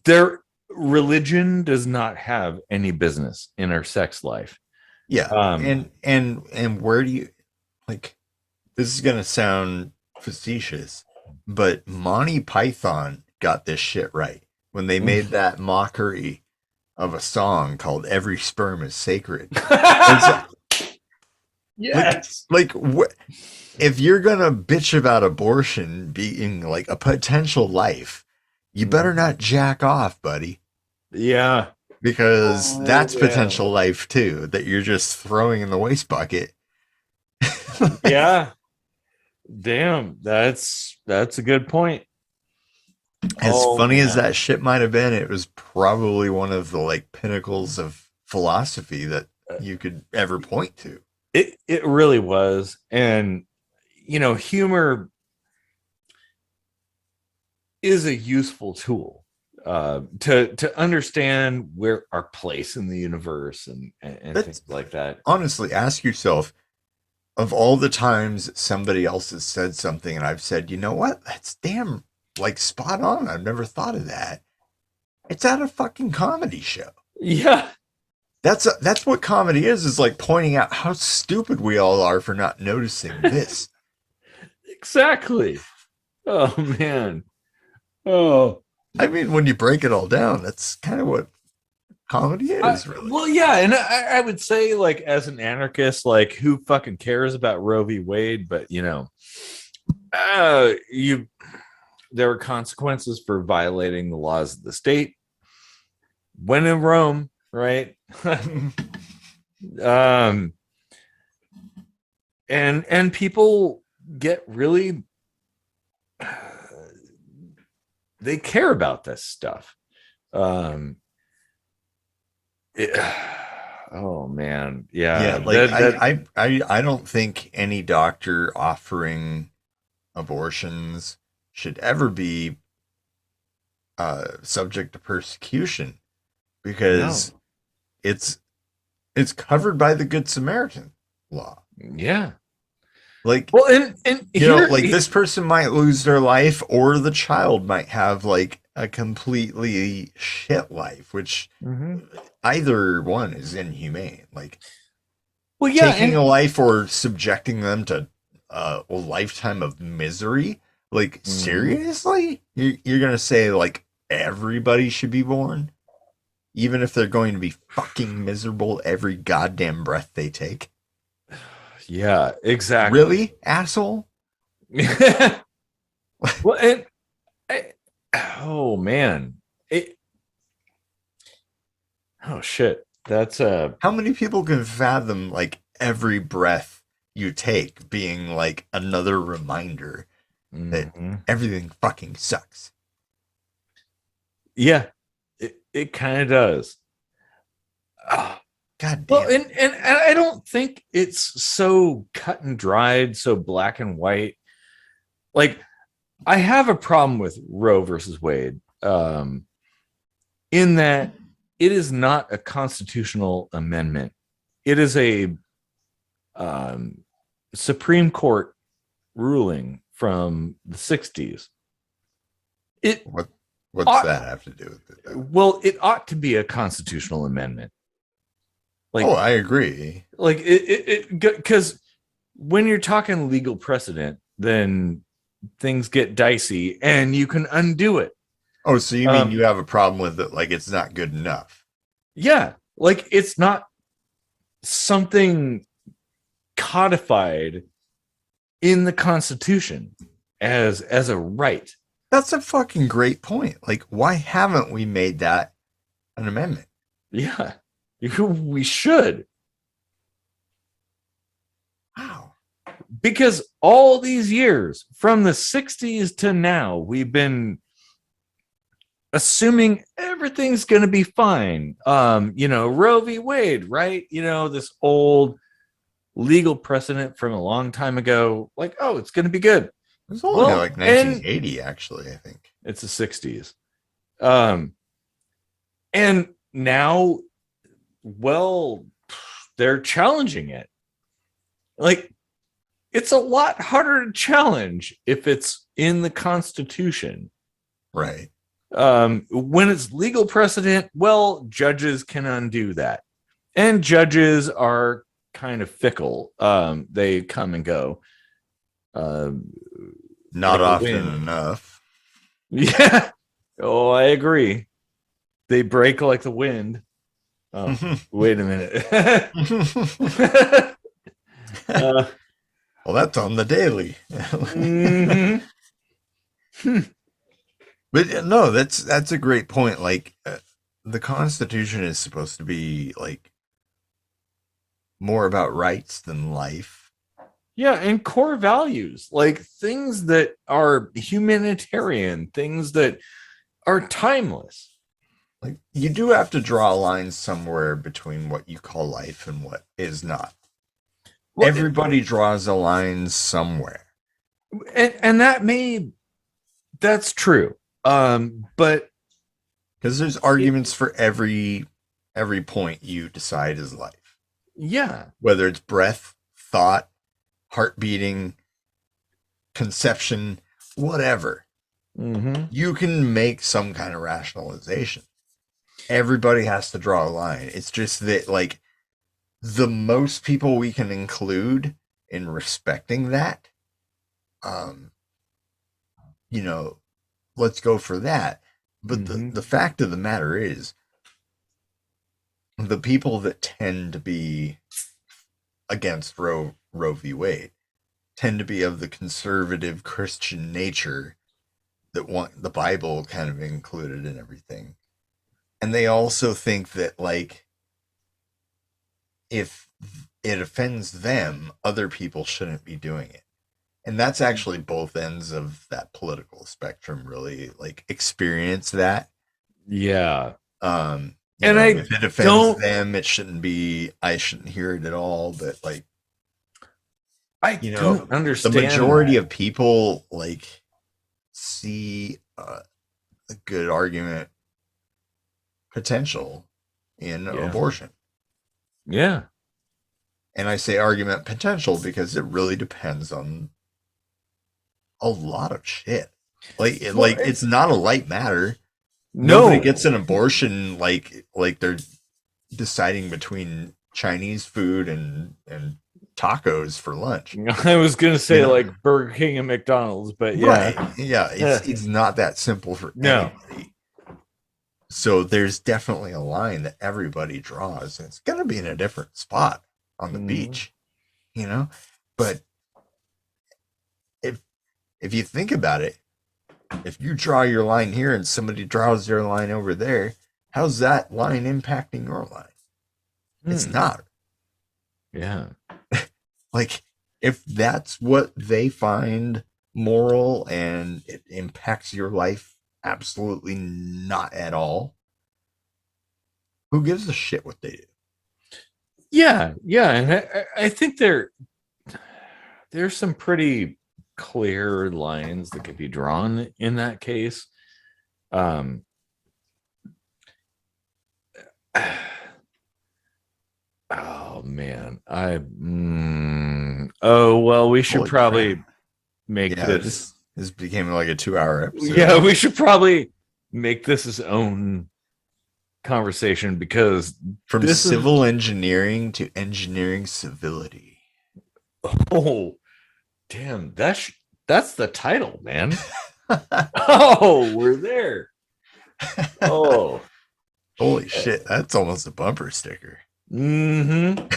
Their religion does not have any business in our sex life. Yeah. And where do you, like, this is gonna sound facetious, but Monty Python got this shit right when they made that mockery of a song called "Every Sperm Is Sacred." Yes. Like what? If you're gonna bitch about abortion being like a potential life, you better not jack off, buddy. Yeah. Because that's potential life too, that you're just throwing in the waste bucket. Yeah. Damn, that's a good point. As funny as that shit might have been, it was probably one of the like pinnacles of philosophy that you could ever point to. It really was. And humor is a useful tool to understand where our place in the universe and things like that. Honestly, ask yourself, of all the times somebody else has said something and I've said, you know what, that's damn like spot on, I've never thought of that. It's at a fucking comedy show. Yeah. That's what comedy is like pointing out how stupid we all are for not noticing this. Exactly. Oh man. Oh, I mean, when you break it all down, that's kind of what comedy is, really. Well, yeah, and I would say, like, as an anarchist, like, who fucking cares about Roe v. Wade? But there were consequences for violating the laws of the state. When in Rome, right? And people get really they care about this stuff. Oh man, yeah. Like I don't think any doctor offering abortions should ever be subject to persecution because it's covered by the Good Samaritan law. Yeah. Like, well, and this person might lose their life, or the child might have like a completely shit life, which either one is inhumane. Like, well, yeah, taking a life or subjecting them to a lifetime of misery. Like, seriously, you're gonna say like everybody should be born, even if they're going to be fucking miserable every goddamn breath they take. Yeah, exactly. Really, asshole? Well, and I, oh man, it, oh shit, that's How many people can fathom like every breath you take being like another reminder that mhm. everything fucking sucks? Yeah, it kind of does. Ah, God well, damn it. and I don't think it's so cut and dried, so black and white. Like I have a problem with Roe versus Wade, in that it is not a constitutional amendment. It is a um, Supreme Court ruling from the 60s. It What what's ought, that have to do with it though? well, it ought to be a constitutional amendment. Oh, Like, I agree. because when you're talking legal precedent, then things get dicey and you can undo it. Oh, so you mean Um, you have a problem with it like it's not good enough? yeah, like it's not something codified in the Constitution as a right. That's a fucking great point. Like, why haven't we made that an amendment? Yeah, we should, Wow. because all these years from the 60s to now, we've been assuming everything's going to be fine. Roe v. Wade, right? This old legal precedent from a long time ago, like, oh, it's going to be good. It was only Well, like and 1980, actually, I think. it's the 60s. Um, and now, well, they're challenging it. Like, it's a lot harder to challenge if it's in the Constitution. Right. When it's legal precedent, well, judges can undo that. And judges are kind of fickle. They come and go. Not Like the often wind. enough. Yeah. Oh, I agree. They break like the wind. Oh, wait a minute. uh, Well, that's on the daily. mhm. But no, that's a great point. Like, the Constitution is supposed to be like more about rights than life. Yeah, and core values, like things that are humanitarian, things that are timeless. Like, you do have to draw a line somewhere between what you call life and what is not. Well, Everybody draws a line somewhere. and that's true. But Because there's it, arguments for every point you decide is life. yeah. Whether it's breath, thought, heart beating, conception, whatever. Mm-hmm. You can make some kind of rationalization. Everybody has to draw a line. It's just that, like, the most people we can include in respecting that, um, you know, let's go for that. But Mm-hmm. the fact of the matter is, the people that tend to be against Roe v. Wade tend to be of the conservative Christian nature that want the Bible kind of included in everything. And they also think that, like, if it offends them, other people shouldn't be doing it. And that's actually both ends of that political spectrum really like experience that. Yeah. You And know, I if it offends don't them, it shouldn't be, I shouldn't hear it at all. But like, I you know, don't the understand majority that. of people like see a good argument potential in Yeah. abortion. Yeah. And I say argument potential because it really depends on a lot of shit. Well, Like it's not a light matter. Nobody no. gets an abortion like they're deciding between Chinese food and tacos for lunch. I was gonna You say know, like Burger King and McDonald's, but right? yeah. Yeah, Yeah. it's not that simple for No. anybody. So there's definitely a line that everybody draws, and it's gonna be in a different spot on the Mm-hmm. beach, you know. But if if you think about it, if you draw your line here and somebody draws their line over there, how's that line impacting your line? It's not. Yeah. Like, if that's what they find moral and it impacts your life absolutely not at all, who gives a shit what they do? Yeah. And I think there's some pretty clear lines that could be drawn in that case. Oh man, oh well, we should Holy probably crap. make Yeah, this. this became like a 2-hour episode. Yeah, we should probably make this its own conversation because From this civil engineering to engineering civility. oh damn, that's the title, man. Oh, we're there. Oh, Holy shit, that's almost a bumper sticker. mm-hmm.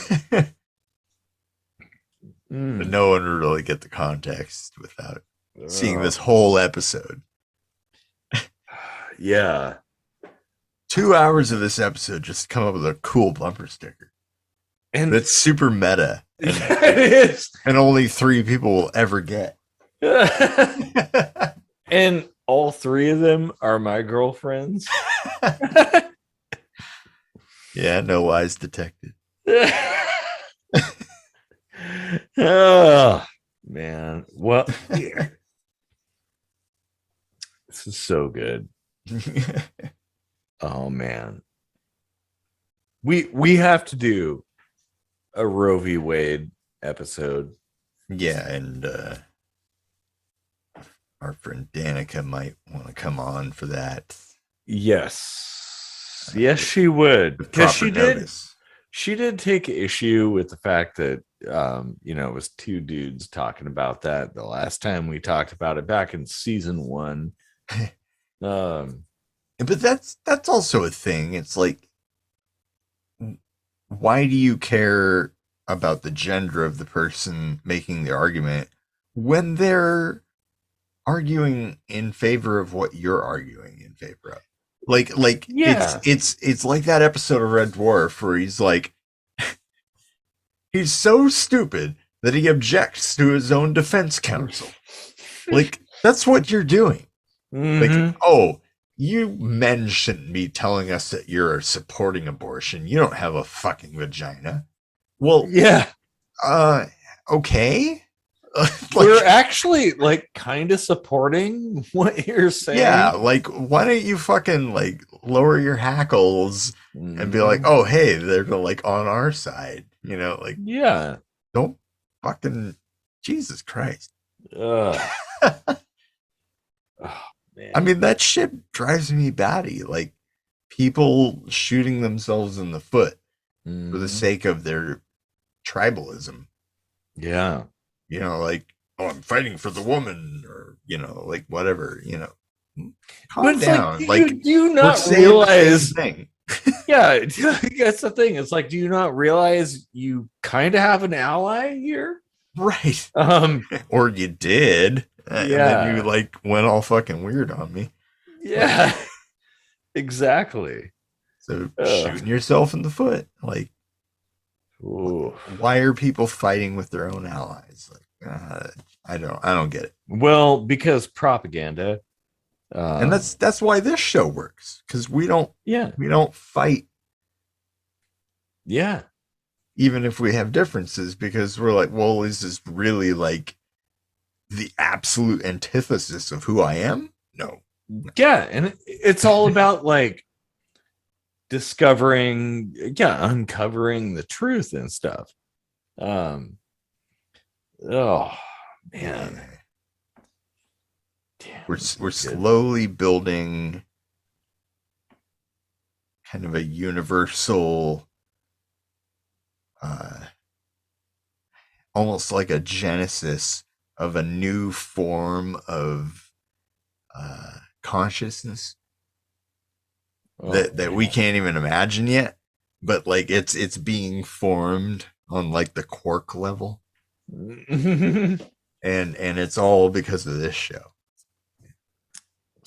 But no one would really get the context without seeing this whole episode. Yeah. 2 hours of this episode just to come up with a cool bumper sticker. And that's super meta. And, yeah, it is. And only 3 people will ever get. And all 3 of them are my girlfriends. Yeah, no lies detected. Oh man. Well, yeah. This is so good. Oh man. We have to do a Roe v. Wade episode. Yeah, and our friend Danica might want to come on for that. Yes. Yes, she would. Because she did take issue with the fact that it was 2 dudes talking about that the last time we talked about it back in season 1. But that's also a thing. It's like, why do you care about the gender of the person making the argument when they're arguing in favor of what you're arguing in favor of? Like yeah. It's like that episode of Red Dwarf where he's like, he's so stupid that he objects to his own defense counsel. Like, that's what you're doing. Mm-hmm. Like, oh, you men shouldn't be telling us that you're supporting abortion. You don't have a fucking vagina. Well, yeah. Okay. We're actually like kind of supporting what you're saying. Yeah, like, why don't you fucking like lower your hackles and be like, oh, hey, they're like on our side, like, yeah, don't fucking Jesus Christ. Oh, man. I mean, that shit drives me batty. Like, people shooting themselves in the foot for the sake of their tribalism. Yeah. Like, oh, I'm fighting for the woman, or, like, whatever, calm down. Like, do you not realize? Yeah, that's the thing. It's like, do you not realize you kind of have an ally here? Right. Or you did. Yeah. And then you, like, went all fucking weird on me. Yeah. Exactly. So shooting yourself in the foot. Like, ooh. Why are people fighting with their own allies? Like, I don't get it. Well, because propaganda. And that's why this show works, because we don't fight. Yeah. Even if we have differences, because we're like, well, is this really like the absolute antithesis of who I am? No. Yeah, and it's all about like uncovering the truth and stuff. Oh man. Damn, we're slowly building kind of a universal, almost like a genesis of a new form of consciousness that we can't even imagine yet, but like it's being formed on like the quark level. And it's all because of this show.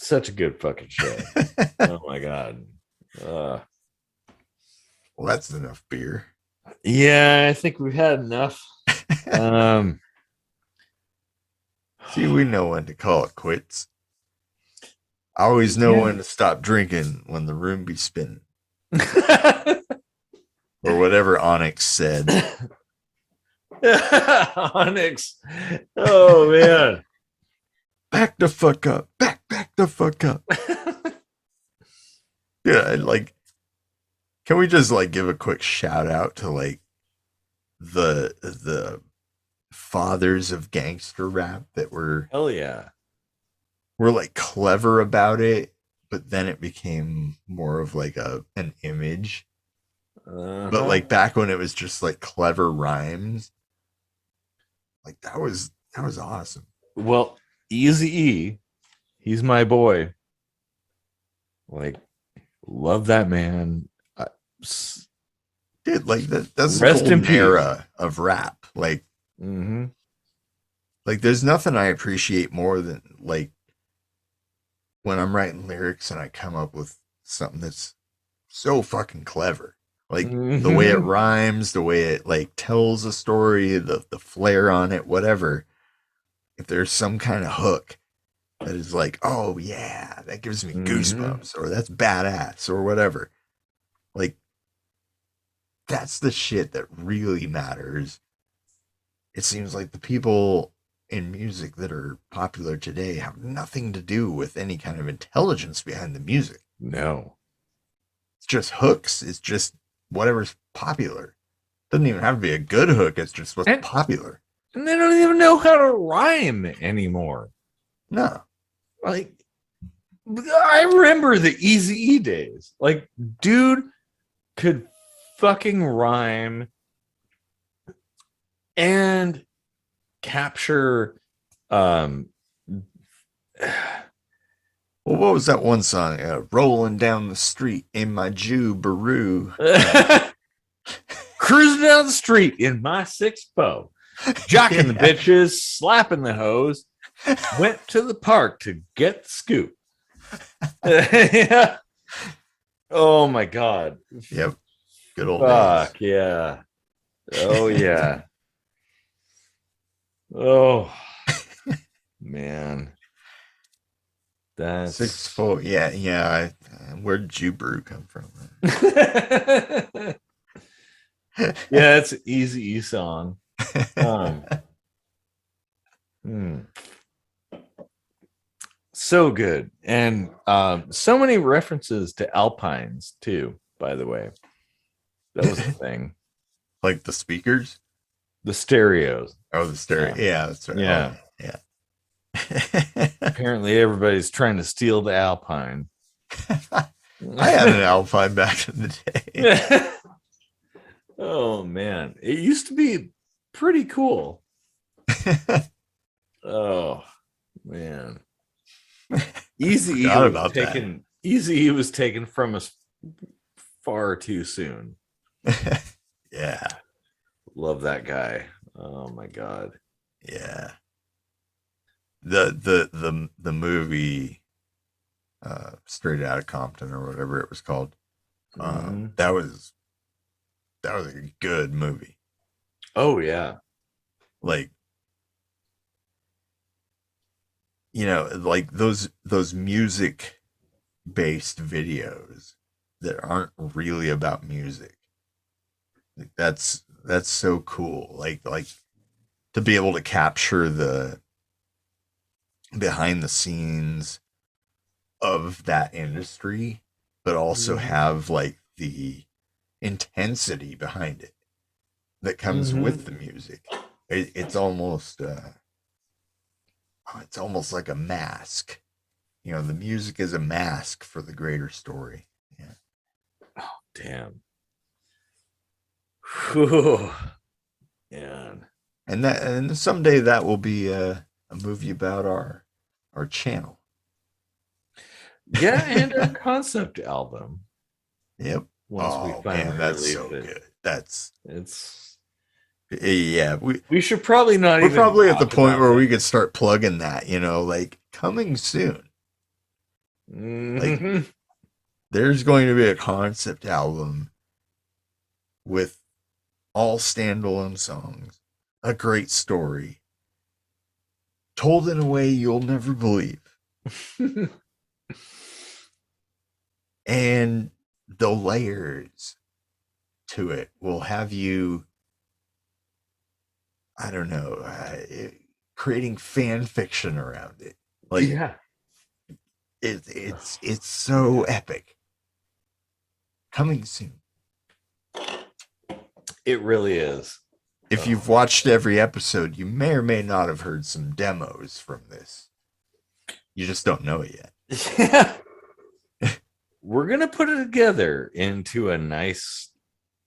Such a good fucking show. Oh my god. Well, that's enough beer. Yeah, I think we've had enough. See, we know when to call it quits. I always know when to stop drinking when the room be spinning. Or whatever Onyx said. Onyx. Oh man. Back the fuck up. Back the fuck up. Yeah, like, can we just like give a quick shout out to like the fathers of gangster rap that were Hell yeah. were like clever about it, but then it became more of like an image. But like back when it was just like clever rhymes, like that was awesome. Well, Eazy-E, he's my boy. Love that man. Dude, like that's the Rest in golden peace. era of rap. Like, Mm-hmm. like there's nothing I appreciate more than like when I'm writing lyrics and I come up with something that's so fucking clever. Like the way it rhymes, the way it like tells a story, the flair on it, whatever. If there's some kind of hook that is like, oh yeah, that gives me goosebumps, or that's badass, or whatever. Like, that's the shit that really matters. It seems like the people in music that are popular today have nothing to do with any kind of intelligence behind the music. No. It's just hooks. It's just whatever's popular. Doesn't even have to be a good hook. It's just what's popular. And they don't even know how to rhyme anymore. No. Like, I remember the Eazy-E days. Like, dude could fucking rhyme and capture Well, what was that one song? Rolling down the street in my Jubaru. Cruising down the street in my 6-4, jocking the bitches, slapping the hose, went to the park to get the scoop. Yeah. Oh my god. Yep. Good old Fuck days. yeah. Oh yeah. Oh man. That's 6-4. Yeah. Where'd Jubaru come from? Yeah, it's an Eazy-E song. So good. And so many references to alpines too, by the way. That was the thing. Like the speakers? The stereos. Oh, the stereo. Yeah, that's right. Yeah. Oh, yeah. Apparently everybody's trying to steal the alpine. I had an alpine back in the day. Oh man, it used to be pretty cool. Oh man, Eazy-E was taken from us far too soon. Yeah, love that guy. Oh my god. Yeah. The movie Straight Outta Compton or whatever it was called. That was a good movie. Oh yeah. Like, you know, like those music based videos that aren't really about music. Like that's so cool. Like to be able to capture the behind the scenes of that industry, but also have like the intensity behind it that comes with the music. It's almost like a mask. You know, the music is a mask for the greater story. Yeah. Oh damn. Whew. Yeah. And someday that will be a movie about our channel. Yeah, and our concept album. Yep. Once we finally that's so it. good. It's yeah. We should probably not. We're probably at the point where we could start plugging that. You know, like coming soon. Mhm. There's going to be a concept album with all standalone songs, a great story, told in a way you'll never believe. And the layers to it will have you, I don't know, creating fan fiction around it. Like, yeah. it's so epic. Coming soon. It really is. If you've watched every episode, you may or may not have heard some demos from this. You just don't know it yet. Yeah. We're going to put it together into a nice,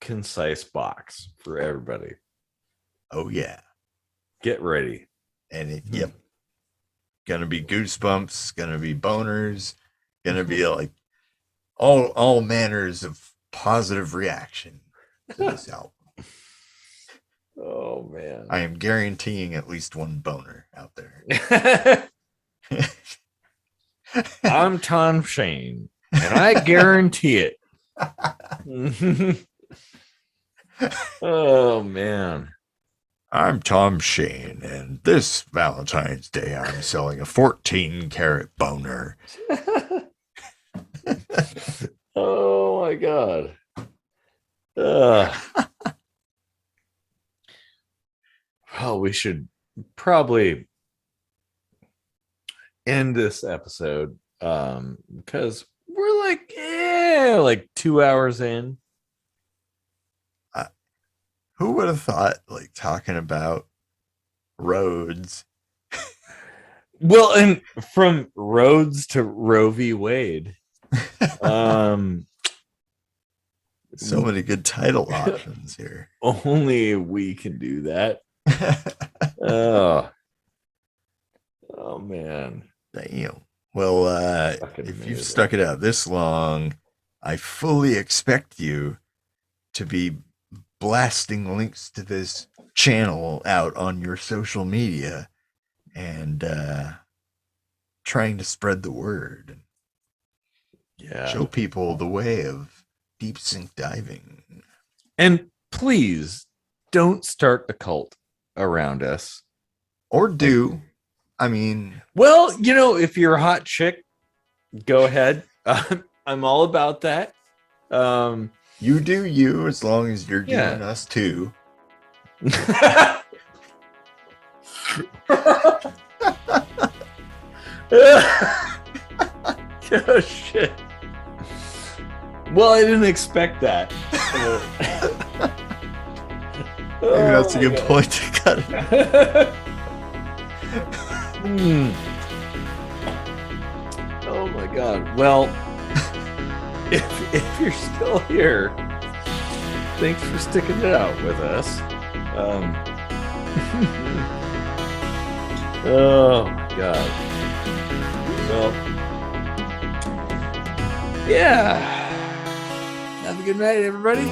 concise box for everybody. Oh, yeah. Get ready. And yep. Gonna be goosebumps, gonna be boners, gonna be like all manners of positive reaction to this album. Oh, man. I am guaranteeing at least one boner out there. I'm Tom Shane, and I guarantee it. Oh, man. I'm Tom Shane, and this Valentine's Day I'm selling a 14-karat boner. Oh, my God. Well, we should probably end this episode because we're like 2 hours in. Who would have thought, like, talking about roads? Well, and from roads to Roe v. Wade. So many good title options here. Only we can do that. Oh man. Damn. Well, if you've stuck it out this long, I fully expect you to be blasting links to this channel out on your social media and trying to spread the word. Yeah. Show people the way of deep sink diving. And please don't start a cult around us. Or do. I mean, well, if you're a hot chick, go ahead. I'm all about that. You do you, as long as you're doing us too. Oh, shit. Well, I didn't expect that. Maybe that's a good point to cut it. Oh my God. Well, if you're still here, thanks for sticking it out with us. Oh my God. Well, yeah. Have a good night, everybody.